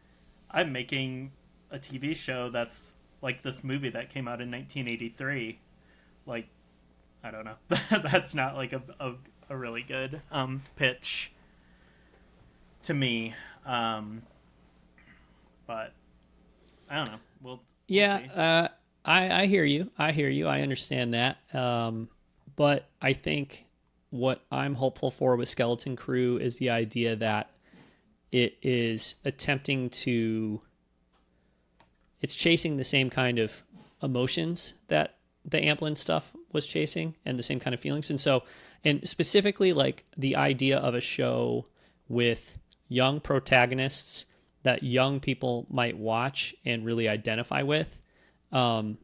I'm making a TV show that's like this movie that came out in 1983. Like, I don't know. That's not like a really good pitch to me. But I don't know. We'll Yeah. see. I hear you. I hear you. I understand that. But I think what I'm hopeful for with Skeleton Crew is the idea that it is attempting to, it's chasing the same kind of emotions that the Amblin stuff was chasing, and the same kind of feelings. And so, and specifically like the idea of a show with young protagonists that young people might watch and really identify with, um,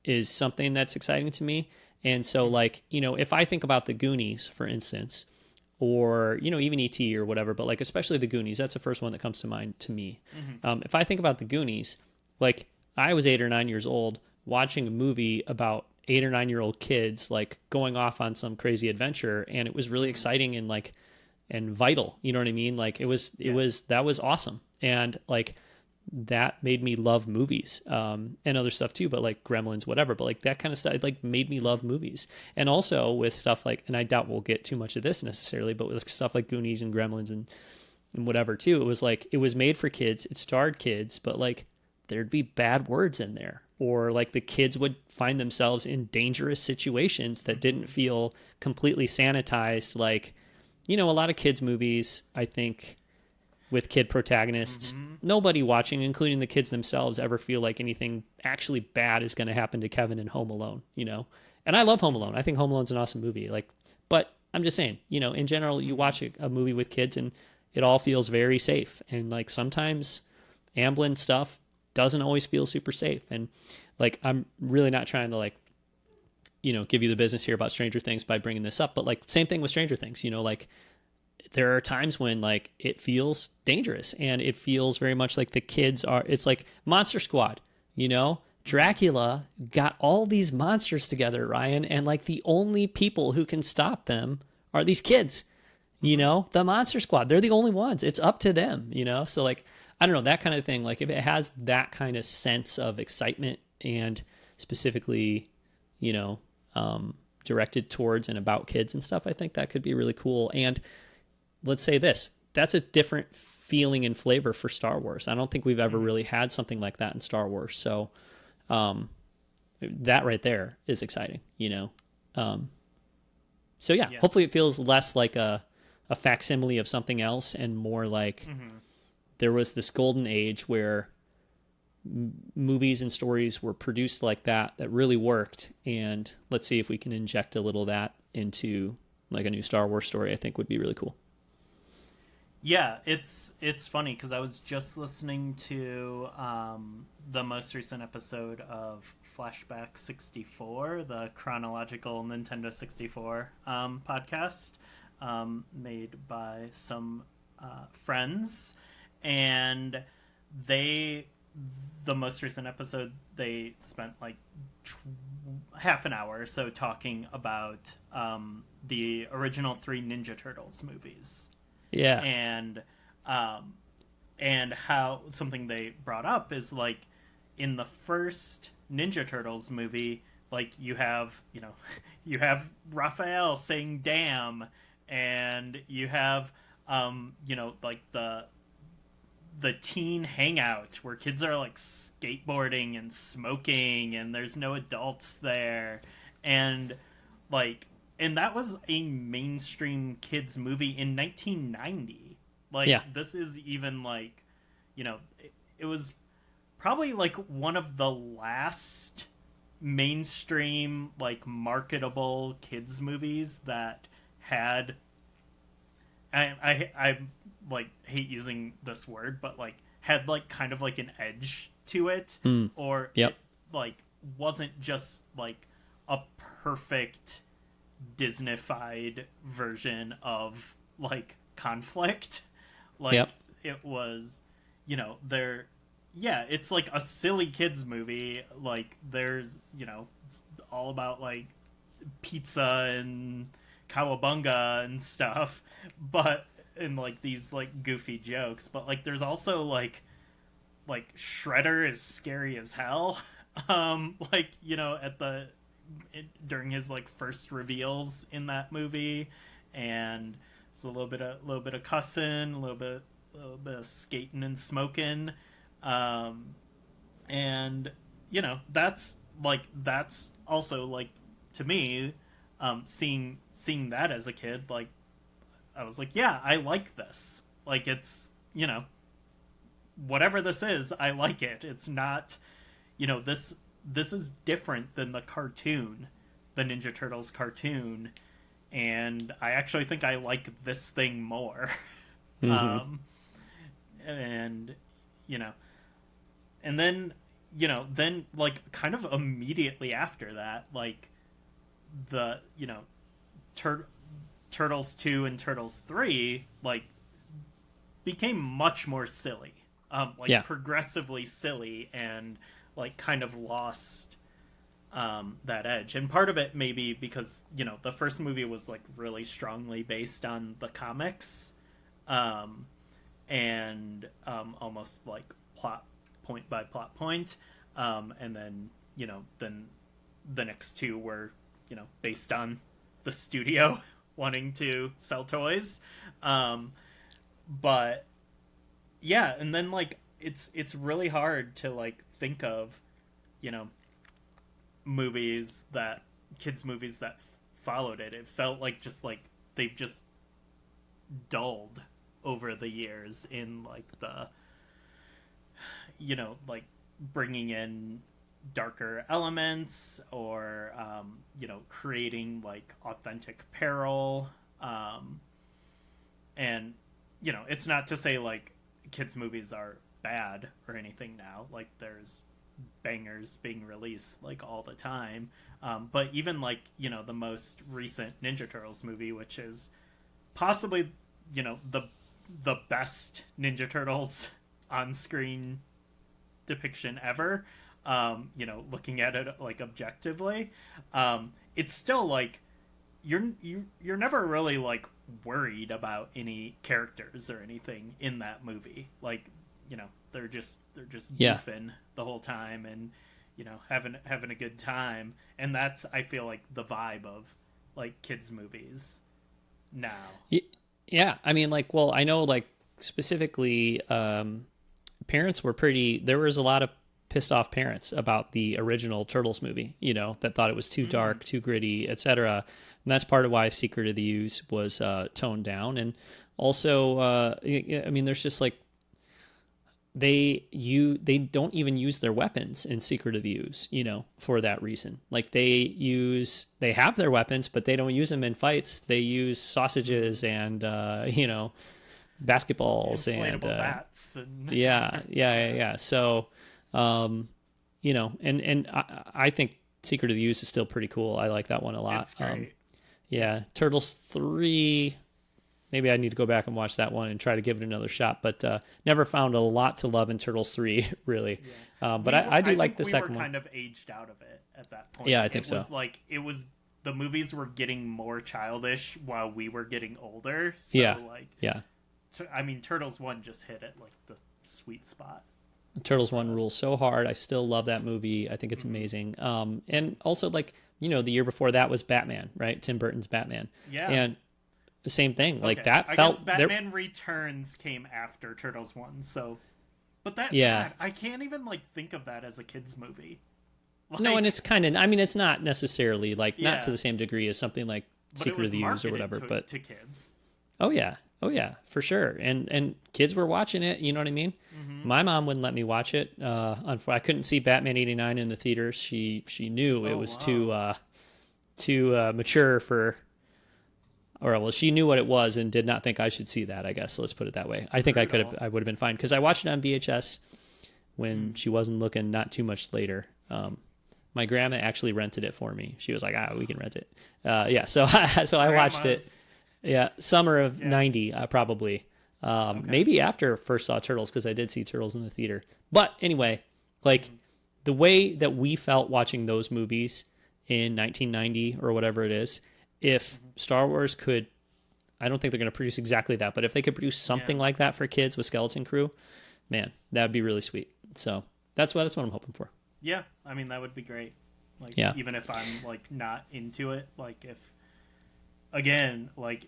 is something that's exciting to me. And so, like, if I think about the Goonies, for instance, or, even E.T. or whatever, but like, especially the Goonies, that's the first one that comes to mind to me. If I think about the Goonies, like, I was 8 or 9 years old watching a movie about 8 or 9 year old kids, like, going off on some crazy adventure. And it was really exciting and like, and vital. You know what I mean? Like, that was awesome. And like, that made me love movies, and other stuff too, but like Gremlins, whatever. But like that kind of stuff, it like made me love movies. And also with stuff like, and I doubt we'll get too much of this necessarily, but with stuff like Goonies and Gremlins and whatever too, it was like, it was made for kids, it starred kids, but like there'd be bad words in there, or like the kids would find themselves in dangerous situations that didn't feel completely sanitized. Like, a lot of kids movies, I think, with kid protagonists, nobody watching, including the kids themselves, ever feel like anything actually bad is going to happen to Kevin in Home Alone, And I love Home Alone. I think Home Alone's an awesome movie. Like, but I'm just saying, in general, you watch a movie with kids and it all feels very safe. And like sometimes Amblin stuff doesn't always feel super safe. And like, I'm really not trying to like, give you the business here about Stranger Things by bringing this up, but like same thing with Stranger Things, like, there are times when like it feels dangerous and it feels very much like the kids are, it's like Monster Squad, Dracula got all these monsters together, Ryan, and like the only people who can stop them are these kids, the Monster Squad. They're the only ones. It's up to them, So like, I don't know, that kind of thing. Like if it has that kind of sense of excitement and specifically, directed towards and about kids and stuff, I think that could be really cool. And let's say this, that's a different feeling and flavor for Star Wars. I don't think we've ever really had something like that in Star Wars. So that right there is exciting, So yeah, hopefully it feels less like a facsimile of something else and more like there was this golden age where movies and stories were produced like that really worked. And let's see if we can inject a little of that into like a new Star Wars story. I think would be really cool. Yeah, it's funny because I was just listening to the most recent episode of Flashback 64, the chronological Nintendo 64 podcast, made by some friends, and the most recent episode, they spent like half an hour or so talking about the original 3 Ninja Turtles movies. Yeah. And how something they brought up is like in the first Ninja Turtles movie, like you have Raphael saying damn, and you have like the teen hangout where kids are like skateboarding and smoking and there's no adults there, and like and that was a mainstream kids movie in 1990. Like Yeah. this is even like, it was probably like one of the last mainstream like marketable kids movies that had I like hate using this word, but like had like kind of like an edge to it, or Yep. it like wasn't just like a perfect Disneyfied version of like conflict. Like Yep. it was, there. Yeah, it's like a silly kids movie. Like there's, it's all about like pizza and cowabunga and stuff, but and like these like goofy jokes. But like there's also like Shredder is scary as hell. Like at the during his like first reveals in that movie, and there's a little bit of cussing, a little bit of skating and smoking, and that's also like to me, seeing that as a kid, like I was like, yeah, I like this. Like it's whatever this is, I like it. It's not, this is different than the cartoon, the Ninja Turtles cartoon, and I actually think I like this thing more. And and then like kind of immediately after that, like the Turtles 2 and Turtles 3 like became much more silly, progressively silly, and like kind of lost that edge. And part of it maybe because the first movie was like really strongly based on the comics, and almost like plot point by plot point, and then then the next two were based on the studio wanting to sell toys, but yeah. And then like it's really hard to like think of kids movies that followed it. It felt like just like they've just dulled over the years in like the like bringing in darker elements, or creating like authentic peril, and it's not to say like kids movies are bad or anything now. Like there's bangers being released like all the time, but even like the most recent Ninja Turtles movie, which is possibly the best Ninja Turtles on screen depiction ever, looking at it like objectively, it's still like you're never really like worried about any characters or anything in that movie. Like they're just goofing the whole time, and having a good time. And that's, I feel like, the vibe of like kids movies now. Yeah, I mean, like, well, I know, like, specifically, parents were pretty. There was a lot of pissed off parents about the original Turtles movie, that thought it was too dark, too gritty, etc. And that's part of why Secret of the Ooze was toned down. And also, I mean, there's just like they don't even use their weapons in Secret of the Ooze, for that reason. Like they have their weapons, but they don't use them in fights. They use sausages and basketballs and bats and yeah. So, and I think Secret of the Ooze is still pretty cool. I like that one a lot. It's great. Yeah, Turtles 3. Maybe I need to go back and watch that one and try to give it another shot. But never found a lot to love in Turtles 3, really. Yeah. But I do like the second one. We were kind of aged out of it at that point. Yeah, I think so. It was the movies were getting more childish while we were getting older. So yeah. I mean, Turtles 1 just hit at like the sweet spot. Turtles 1 rules so hard. I still love that movie. I think it's amazing. And also, like, the year before that was Batman, right? Tim Burton's Batman. Yeah. And the same thing. Like Okay. that I felt guess Batman Returns came after Turtles 1, so. But that, yeah. God, I can't even, like, think of that as a kid's movie. Like, No, and it's kind of, I mean, it's not necessarily like, not to Yeah. the same degree as something like but it Secret of was the Ooze or marketed whatever, but to kids. oh yeah. Oh yeah, for sure. And kids were watching it, you know what I mean? My mom wouldn't let me watch it. I couldn't see Batman 89 in the theaters. She knew it Oh, was wow. too mature for, or well, she knew what it was and did not think I should see that, I guess. Let's put it that way. I think Brutal. I would have been fine because I watched it on VHS when she wasn't looking not too much later. My grandma actually rented it for me. She was like, we can rent it. Yeah. So I watched it. Grandmas. Yeah. Summer of Yeah. 90, probably. Maybe after first saw Turtles, because I did see Turtles in the theater. But anyway, like the way that we felt watching those movies in 1990 or whatever it is, if Star Wars could, I don't think they're going to produce exactly that, but if they could produce something like that for kids with Skeleton Crew, man, that would be really sweet. So that's what I'm hoping for. Yeah, I mean, that would be great. Like, Yeah. even if I'm, like, not into it, like, if, again, like,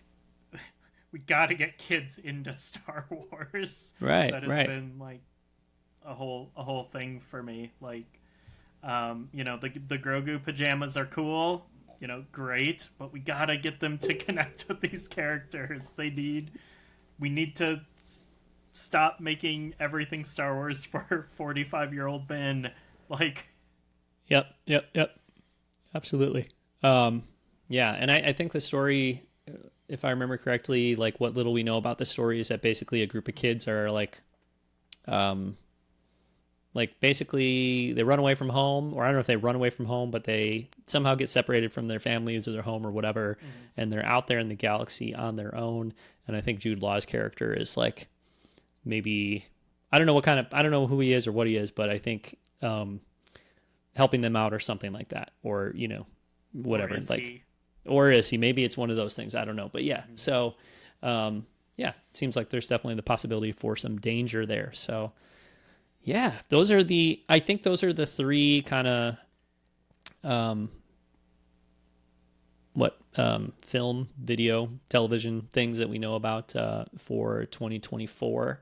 we gotta get kids into Star Wars. Right, That has right. been, like, a whole thing for me. Like, you know, the Grogu pajamas are cool, you know, great, but we gotta get them to connect with these characters. We need to stop making everything Star Wars for 45-year-old men. Like, Yep. Absolutely. Yeah, and I think the story, if I remember correctly, like what little we know about the story is that basically a group of kids are like basically they run away from home, or I don't know if they run away from home, but they somehow get separated from their families or their home or whatever, and they're out there in the galaxy on their own. And I think Jude Law's character is like maybe I don't know who he is or what he is, but I think helping them out or something like that, or you know, whatever, or is he? Maybe it's one of those things. I don't know, but yeah. So, yeah, it seems like there's definitely the possibility for some danger there. So, yeah, I think those are the three kind of film, video, television things that we know about for 2024.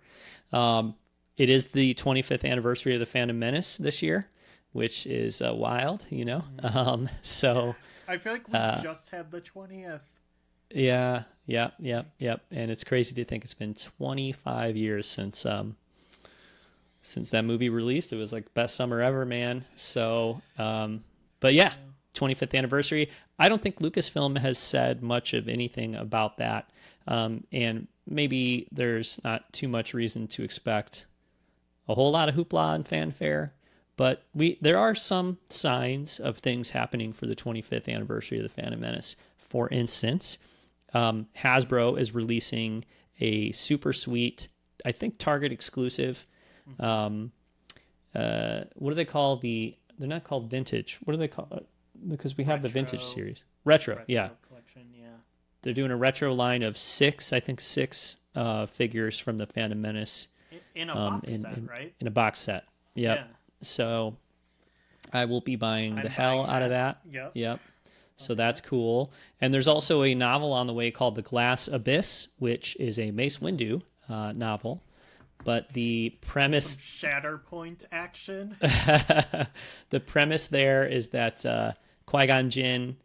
It is the 25th anniversary of the Phantom Menace this year, which is wild, you know. So I feel like we just had the 20th. yeah, and it's crazy to think it's been 25 years since that movie released. It was like best summer ever, man. So, but yeah, 25th anniversary. I don't think Lucasfilm has said much of anything about that, and maybe there's not too much reason to expect a whole lot of hoopla and fanfare. But there are some signs of things happening for the 25th anniversary of the Phantom Menace. For instance, Hasbro is releasing a super sweet, I think Target exclusive. What do they call they're not called vintage. What do they call it? Because we have the vintage series. Retro, yeah. Collection, yeah. They're doing a retro line of six figures from the Phantom Menace. In a box set, right? In a box set. Yep. Yeah. So I will be buying the hell out of that. Yep. So that's cool. And there's also a novel on the way called The Glass Abyss, which is a Mace Windu novel. But the premise... Some Shatterpoint action. The premise there is that Qui-Gon Jinn...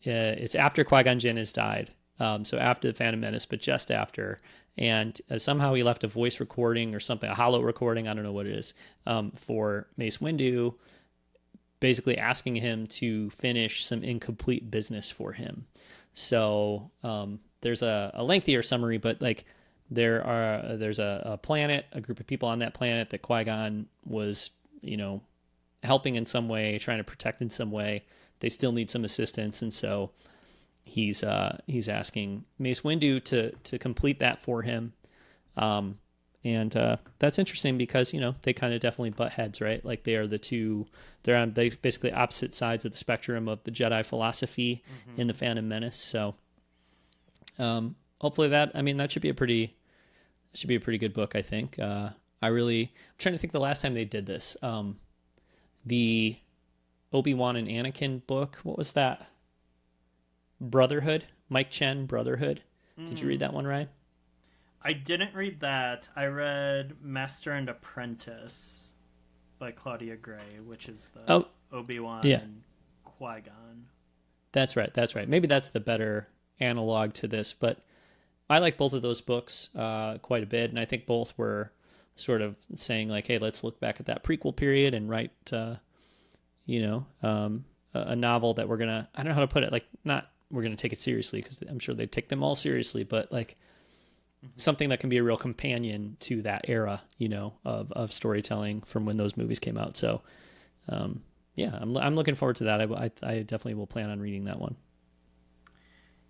it's after Qui-Gon Jinn has died. So after the Phantom Menace, but just after. And somehow he left a voice recording or something, a hollow recording, I don't know what it is, for Mace Windu, basically asking him to finish some incomplete business for him. So there's a lengthier summary, but like there's a planet, a group of people on that planet that Qui-Gon was, you know, helping in some way, trying to protect in some way. They still need some assistance, and so he's asking Mace Windu to complete that for him. And that's interesting because, you know, they kind of definitely butt heads, right? Like they're on basically opposite sides of the spectrum of the Jedi philosophy in the Phantom Menace. So hopefully that should be a pretty good book, I think. I'm trying to think the last time they did this. The Obi-Wan and Anakin book, what was that? Brotherhood, Mike Chen Brotherhood. Did you read that one, Ryan? I didn't read that. I read Master and Apprentice by Claudia Gray, which is the Obi-Wan and Qui-Gon. That's right. Maybe that's the better analog to this, but I like both of those books quite a bit, and I think both were sort of saying like, hey, let's look back at that prequel period and write, a novel that we're going to, I don't know how to put it, like not we're going to take it seriously because I'm sure they take them all seriously, but like something that can be a real companion to that era, of storytelling from when those movies came out. So, I'm looking forward to that. I definitely will plan on reading that one.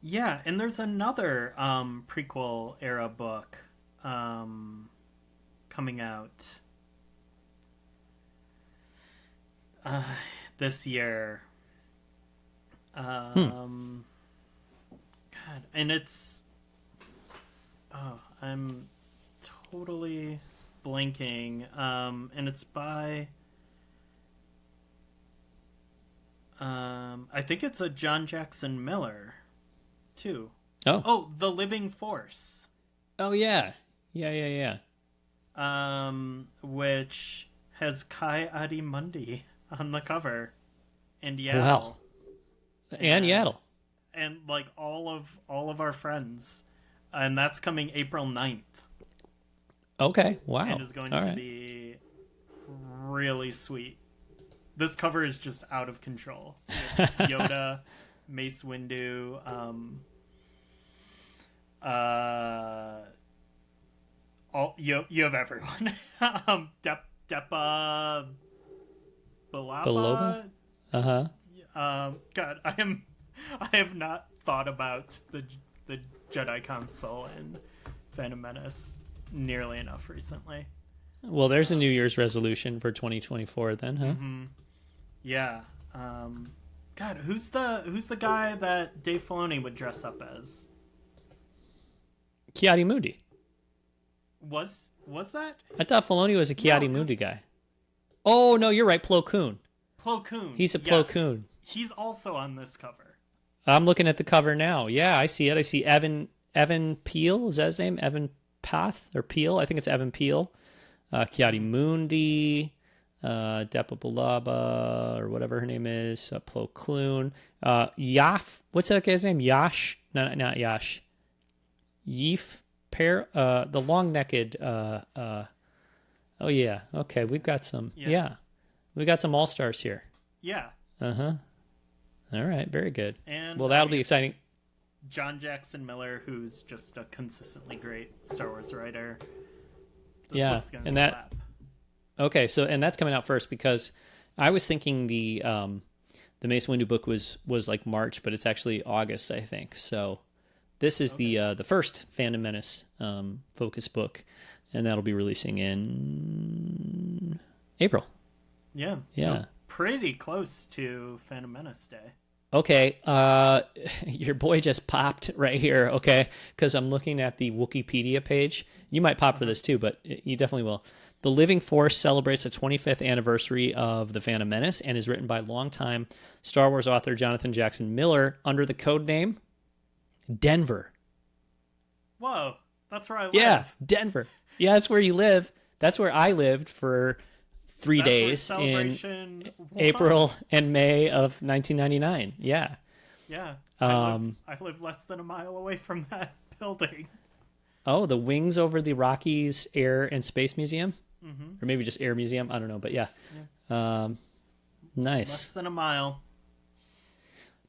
Yeah, and there's another prequel era book coming out this year. God, and it's I'm totally blanking. And it's by I think it's a John Jackson Miller too. Oh, The Living Force. Oh yeah. Which has Kai Adimundi on the cover, and Yaddle. Wow. And Yaddle. And like all of our friends, and that's coming April 9th. Okay. Wow. And is going to be really sweet. This cover is just out of control. Yoda, Mace Windu, you have everyone. Depa Billaba. God, I have not thought about the Jedi Council and Phantom Menace nearly enough recently. Well, there's a New Year's resolution for 2024 then, huh? Mm-hmm. Yeah. God, who's the guy that Dave Filoni would dress up as? Ki-Adi-Mundi. Was that? I thought Filoni was a Ki-Adi-Mundi guy. Oh, no, you're right. Plo Koon. Plo Koon. He's a Plo Koon. He's also on this cover. I'm looking at the cover now. Yeah, I see it. I see Evan Peel. Is that his name? Evan Path or Peel? I think it's Evan Peel. Ki-Adi-Mundi. Depa Billaba, or whatever her name is. Plo Koon. Yaf. What's that guy's name? Yash? No, not Yash. Yeef. The long-necked. Oh, yeah. Okay, we've got some. Yeah. We got some all-stars here. Yeah. Uh-huh. All right, very good. And well, that'll be exciting. John Jackson Miller, who's just a consistently great Star Wars writer. This book's gonna slap. Okay, so and that's coming out first because I was thinking the Mace Windu book was like March, but it's actually August, I think. So this is the first Phantom Menace focus book, and that'll be releasing in April. Yeah. Yeah. Pretty close to Phantom Menace Day. Okay, your boy just popped right here, okay, because I'm looking at the Wikipedia page. You might pop for this too, but you definitely will. The Living Force celebrates the 25th anniversary of The Phantom Menace and is written by longtime Star Wars author Jonathan Jackson Miller under the code name Denver. Whoa, that's where I live. Yeah, Denver. Yeah, that's where you live. That's where I lived for 3 days in April and May of 1999. Yeah. Yeah. I live less than a mile away from that building. Oh, the Wings Over the Rockies Air and Space Museum? Mm-hmm. Or maybe just Air Museum. I don't know, but yeah. Nice. Less than a mile.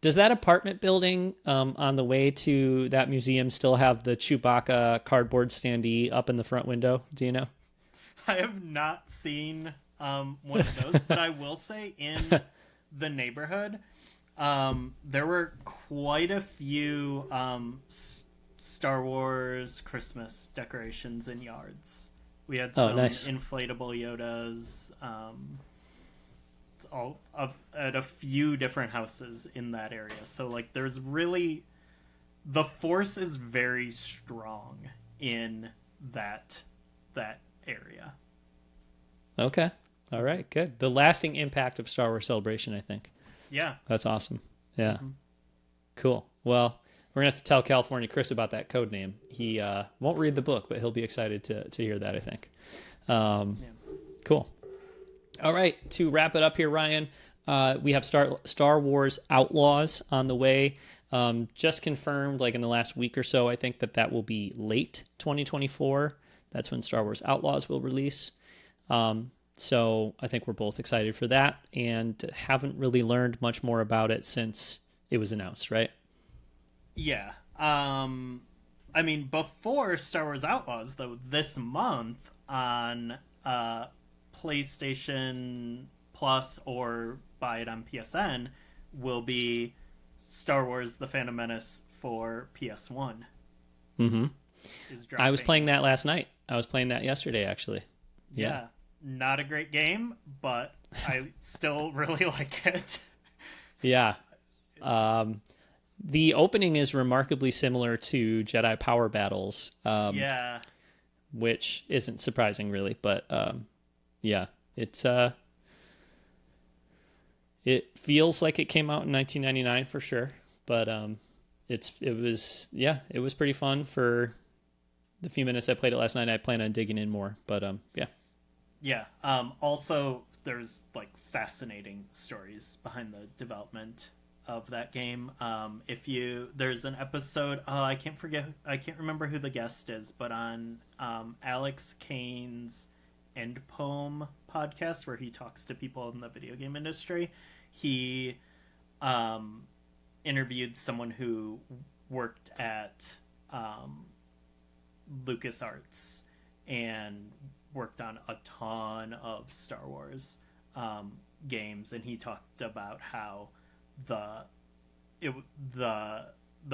Does that apartment building on the way to that museum still have the Chewbacca cardboard standee up in the front window? Do you know? I have not seen one of those, but I will say in the neighborhood, there were quite a few Star Wars Christmas decorations in yards. We had some inflatable Yodas, all at a few different houses in that area. So like, there's really, the Force is very strong in that area. Okay. All right. Good. The lasting impact of Star Wars Celebration, I think. Yeah. That's awesome. Yeah. Mm-hmm. Cool. Well, We're gonna have to tell California Chris about that code name. He won't read the book, but he'll be excited to hear that, I think. Cool. All right, to wrap it up here, Ryan, we have Star Wars Outlaws on the way. Just confirmed, like in the last week or so, I think that will be late 2024. That's when Star Wars Outlaws will release. So I think we're both excited for that, and haven't really learned much more about it since it was announced, right? Yeah. I mean, before Star Wars Outlaws, though, this month on PlayStation Plus or buy it on PSN will be Star Wars The Phantom Menace for PS1. Mm-hmm. I was playing that last night. I was playing that yesterday, actually. Yeah. Not a great game, but I still really like it. Yeah. The opening is remarkably similar to Jedi Power Battles. Yeah. Which isn't surprising, really, but yeah, it feels like it came out in 1999 for sure, but it was pretty fun for the few minutes I played it last night. I plan on digging in more, but yeah. Yeah. Also, there's like fascinating stories behind the development of that game. There's an episode. Oh, I can't remember who the guest is, but on Alex Kane's End Poem podcast, where he talks to people in the video game industry, he interviewed someone who worked at LucasArts and worked on a ton of Star Wars games, and he talked about how the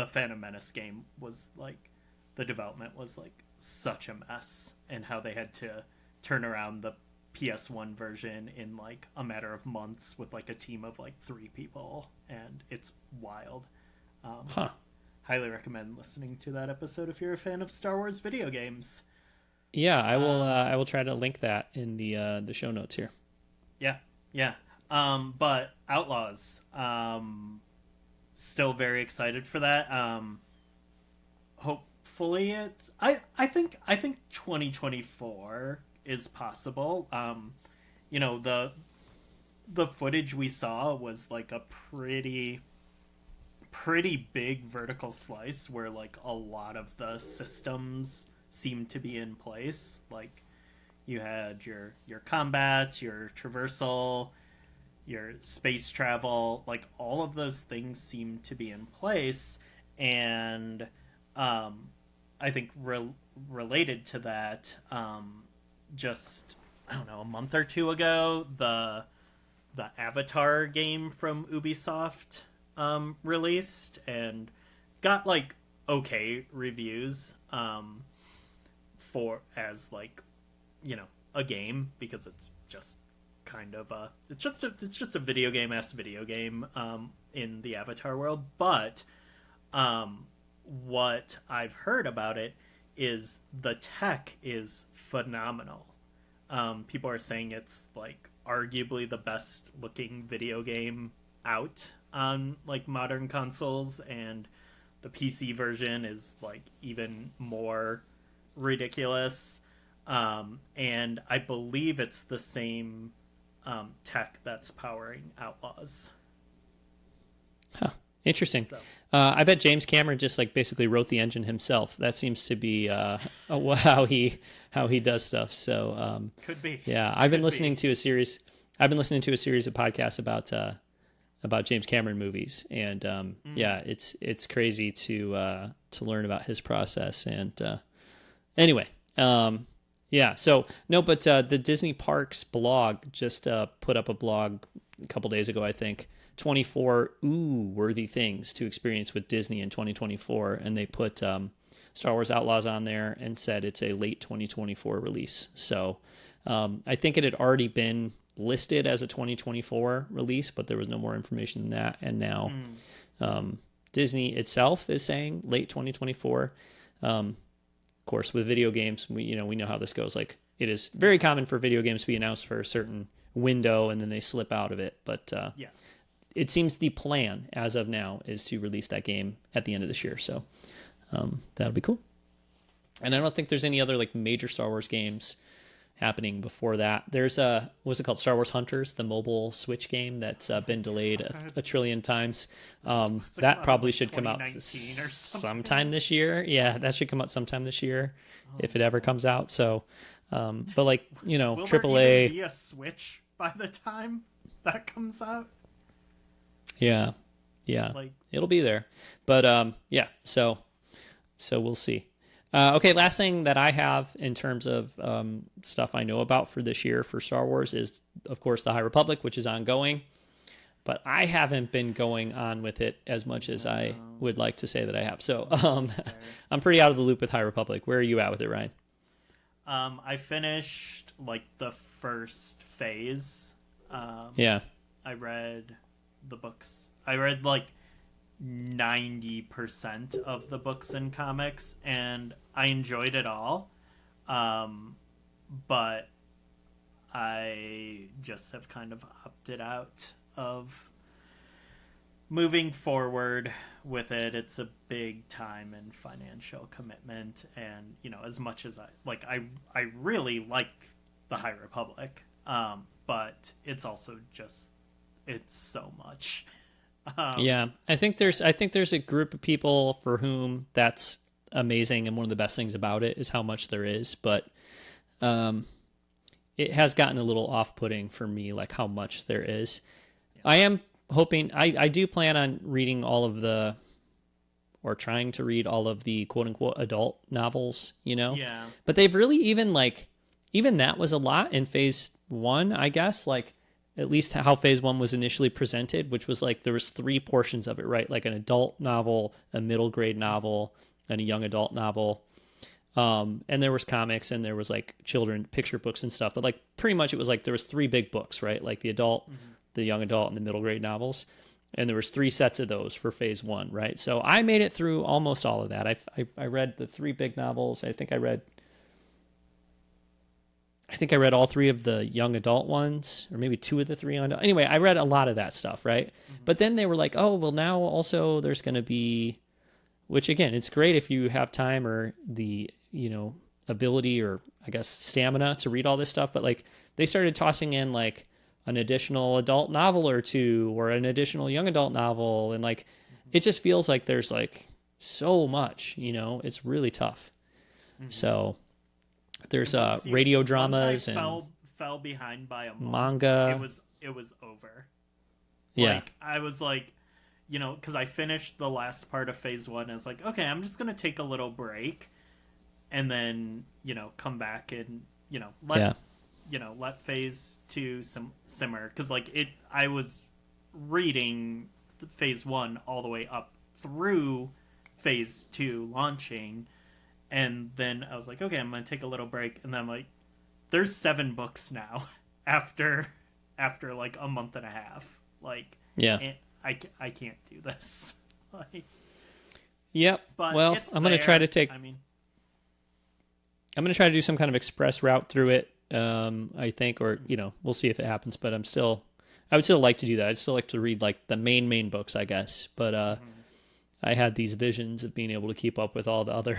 Phantom Menace game was like, the development was like such a mess, and how they had to turn around the PS1 version in like a matter of months with like a team of like 3 people, and it's wild. Highly recommend listening to that episode if you're a fan of Star Wars video games. Yeah, I will try to link that in the show notes here. Yeah. But Outlaws, still very excited for that. Hopefully it's I think 2024 is possible. The footage we saw was like a pretty big vertical slice where like a lot of the systems seemed to be in place. Like you had your combat, your traversal, your space travel, like all of those things seem to be in place. And I think related to that, just, I don't know, a month or two ago, the Avatar game from Ubisoft released and got like okay reviews for as like, a game, because it's just kind of it's just a video game in the Avatar world. But what I've heard about it is the tech is phenomenal. People are saying it's like arguably the best looking video game out on like modern consoles, and the PC version is like even more ridiculous. And I believe it's the same tech that's powering Outlaws. Huh. Interesting. So. I bet James Cameron just like basically wrote the engine himself. That seems to be how he does stuff. So could be. Yeah, I've been listening to a series of podcasts about James Cameron movies, and yeah, it's crazy to learn about his process. And anyway, yeah. So no, but the Disney Parks blog just put up a blog a couple days ago, I think. 24 worthy things to experience with Disney in 2024, and they put Star Wars Outlaws on there and said it's a late 2024 release. So I think it had already been listed as a 2024 release, but there was no more information than that. And now Disney itself is saying late 2024. Of course, with video games, we know how this goes. Like, it is very common for video games to be announced for a certain window and then they slip out of it. But it seems the plan as of now is to release that game at the end of this year. So that'll be cool. And I don't think there's any other like major Star Wars games happening before that. There's what's it called? Star Wars Hunters, the mobile Switch game that's been delayed a trillion times. That probably should come out sometime this year. Yeah, that should come out sometime this year if it ever comes out. So, but like, you know, Will AAA. there even be a Switch by the time that comes out? Yeah, Like, it'll be there. But yeah, so we'll see. Okay, last thing that I have in terms of stuff I know about for this year for Star Wars is, of course, the High Republic, which is ongoing. But I haven't been going on with it as much as I would like to say that I have. So I'm pretty out of the loop with High Republic. Where are you at with it, Ryan? I finished like the first phase. Yeah. I read the books. I read like 90% of the books and comics, and I enjoyed it all. But I just have kind of opted out of moving forward with it. It's a big time and financial commitment, and you know, as much as I really like the High Republic, but it's also just, it's so much. Yeah, I think there's a group of people for whom that's amazing, and one of the best things about it is how much there is. But it has gotten a little off-putting for me, like how much there is. Yeah. I am hoping I do plan on reading trying to read all of the quote-unquote adult novels, you know. Yeah. But they've really even that was a lot in phase 1, I guess. Like, at least how phase 1 was initially presented, which was like there was 3 portions of it, right? Like an adult novel, a middle grade novel, and a young adult novel. And there was comics, and there was like children picture books and stuff. But like pretty much it was like there was 3 big books, right? Like the adult, the young adult, and the middle grade novels. And there was 3 sets of those for phase 1, right? So I made it through almost all of that. I read the 3 big novels. I think I read all 3 of the young adult ones, or maybe 2 of the 3 young adult. Anyway, I read a lot of that stuff, right? But then they were like, oh, well, now also there's going to be, which again, it's great if you have time or the, you know, ability or I guess stamina to read all this stuff. But like they started tossing in like an additional adult novel or 2 or an additional young adult novel. And like, it just feels like there's like so much, you know, it's really tough. So there's radio dramas and fell behind by a month, manga. It was over. Yeah. Like, I was like, you know, because I finished the last part of phase 1. I was like, okay, I'm just gonna take a little break, and then, you know, come back and, you know, let phase 2 simmer, because like I was reading phase 1 all the way up through phase 2 launching. And then I was like, okay, I'm going to take a little break. And then I'm like, there's 7 books now after like a month and a half. Like, yeah, I can't do this. Like, yep. But well, I'm going to try to take, I mean, I'm going to try to do some kind of express route through it. I think, or, you know, we'll see if it happens, but I would still like to do that. I'd still like to read like the main books, I guess. But, I had these visions of being able to keep up with all the other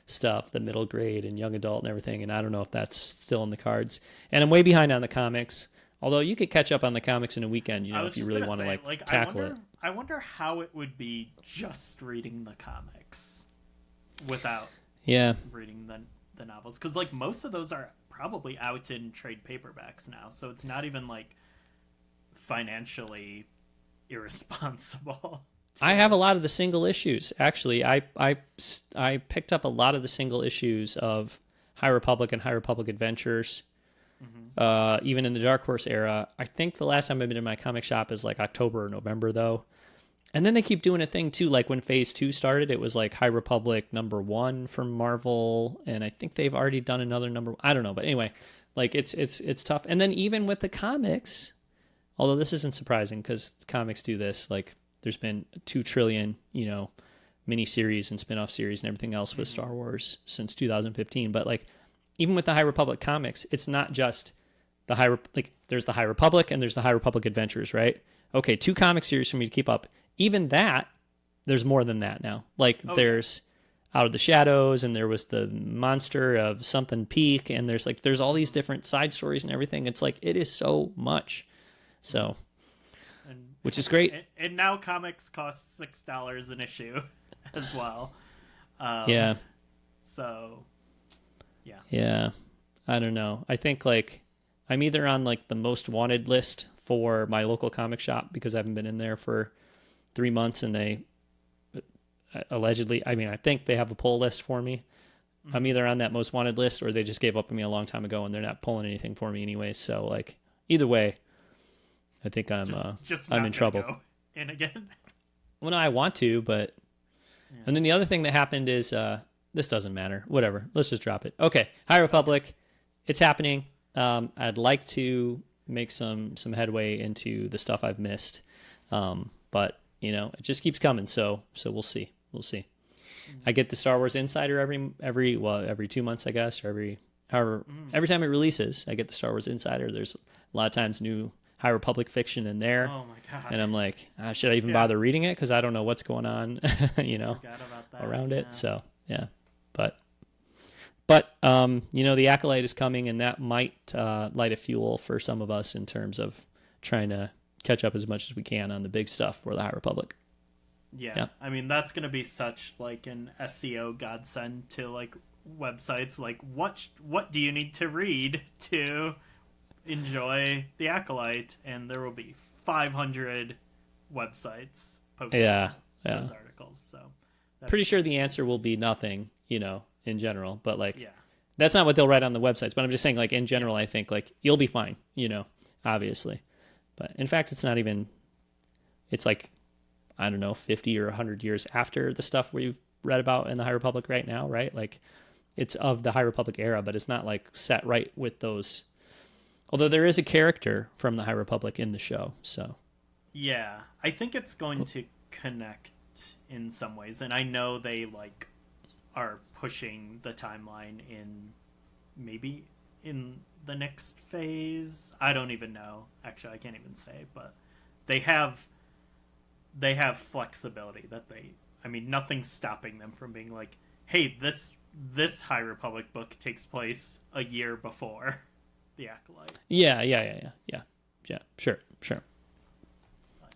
stuff, the middle grade and young adult and everything, and I don't know if that's still in the cards. And I'm way behind on the comics, although you could catch up on the comics in a weekend, you know, if you really want to like tackle it. I wonder how it would be just reading the comics without reading the novels, because like most of those are probably out in trade paperbacks now, so it's not even like financially irresponsible. I have a lot of the single issues. Actually, I picked up a lot of the single issues of High Republic and High Republic Adventures, even in the Dark Horse era. I think the last time I've been in my comic shop is like October or November, though. And then they keep doing a thing, too. Like when Phase 2 started, it was like High Republic #1 from Marvel, and I think they've already done another number. I don't know, but anyway, like it's tough. And then even with the comics, although this isn't surprising because comics do this, like there's been 2 trillion, you know, miniseries and spin-off series and everything else with Star Wars since 2015. But like, even with the High Republic comics, it's not just the there's the High Republic and there's the High Republic Adventures, right? okay, 2 comic series for me to keep up. Even that, there's more than that now. Like there's Out of the Shadows, and there was the monster of something Peak, and there's all these different side stories and everything. It's like, it is so much. So, which is great. And now comics cost $6 an issue as well. Yeah. So, yeah. Yeah. I don't know. I think like I'm either on like the most wanted list for my local comic shop because I haven't been in there for 3 months, and they allegedly, I mean, I think they have a pull list for me. Mm-hmm. I'm either on that most wanted list, or they just gave up on me a long time ago and they're not pulling anything for me anyways. So like either way, I think I'm in trouble. Go in again. Well, no, I want to, but and then the other thing that happened is this doesn't matter. Whatever. Let's just drop it. Okay, High Republic, it's happening. I'd like to make some headway into the stuff I've missed, but it just keeps coming. So we'll see. I get the Star Wars Insider every 2 months, I guess, or every time it releases, I get the Star Wars Insider. There's a lot of times new High Republic fiction in there. Oh my god! And I'm like, should I even bother reading it? Because I don't know what's going on, around it. So yeah, but the Acolyte is coming, and that might light a fuel for some of us in terms of trying to catch up as much as we can on the big stuff for the High Republic. Yeah. I mean, that's going to be such like an SEO godsend to like websites. Like, what do you need to read to enjoy the Acolyte? And there will be 500 websites posting those articles. So pretty sure the answer will be nothing, in general. But like, that's not what they'll write on the websites. But I'm just saying, like, in general, I think like you'll be fine, obviously. But in fact, it's not even. It's like, I don't know, 50 or 100 years after the stuff we've read about in the High Republic right now, right? Like, it's of the High Republic era, but it's not like set right with those. Although there is a character from the High Republic in the show, so. Yeah, I think it's going to connect in some ways, and I know they like are pushing the timeline maybe in the next phase. I don't even know. Actually, I can't even say, but they have flexibility that nothing's stopping them from being like, hey, this High Republic book takes place a year before the Acolyte. Yeah, sure.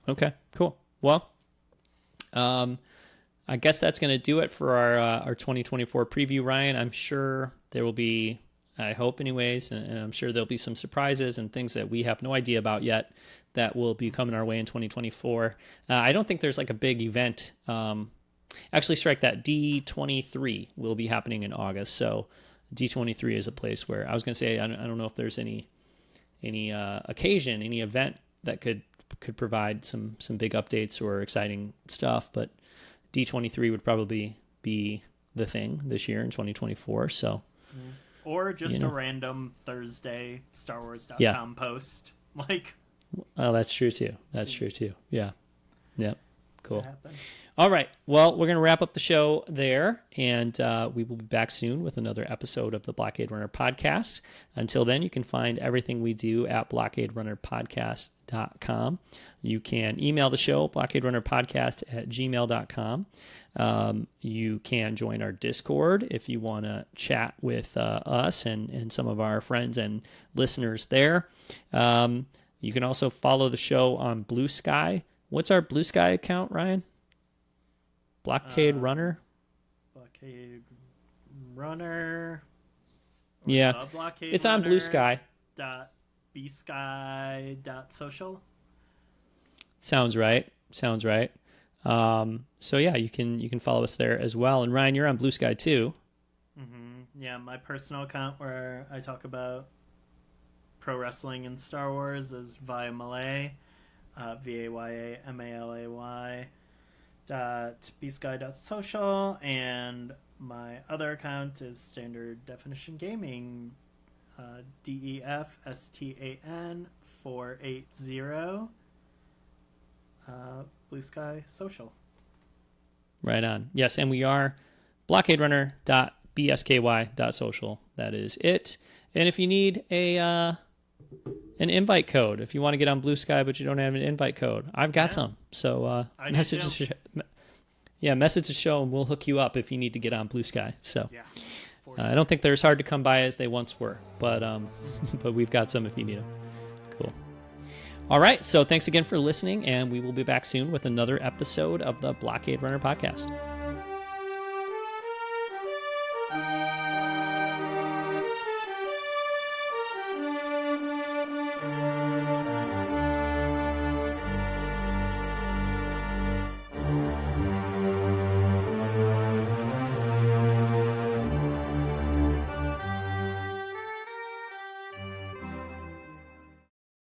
Okay, cool. Well, I guess that's going to do it for our 2024 preview, Ryan. I'm sure there will be, I hope anyways, and I'm sure there'll be some surprises and things that we have no idea about yet that will be coming our way in 2024. I don't think there's like a big event. Actually, strike that. D23 will be happening in August. So D23 is a place where I was going to say, I don't know if there's any occasion, any event that could provide some big updates or exciting stuff, but D23 would probably be the thing this year in 2024. So, or just a random Thursday StarWars.com post. Like, oh, that's true too. Yeah. Yep. Cool. All right. Well, we're going to wrap up the show there, and we will be back soon with another episode of the Blockade Runner podcast. Until then, you can find everything we do at blockaderunnerpodcast.com. You can email the show, blockaderunnerpodcast@gmail.com. You can join our Discord if you want to chat with us and some of our friends and listeners there. You can also follow the show on Blue Sky. What's our Blue Sky account, Ryan? Blockade Runner? Blockade Runner. Yeah. It's on Blue Sky. .bsky.social. Sounds right. So yeah, you can follow us there as well. And Ryan, you're on Blue Sky too. Mm-hmm. Yeah, my personal account where I talk about pro wrestling and Star Wars is via Malay, VAYAMALAY .bsky.social, and my other account is Standard Definition Gaming, DEFSTAN 480, Blue Sky Social. Right on. Yes, and we are blockaderunner.bsky.social. That is it. And if you need a an invite code if you want to get on Blue Sky, but you don't have an invite code. I've got Yeah. some. So I do message too. message the show, and we'll hook you up if you need to get on Blue Sky. So Yeah. For I don't think they're as hard to come by as they once were, but but we've got some if you need them. Cool. All right. So thanks again for listening, and we will be back soon with another episode of the Blockade Runner podcast.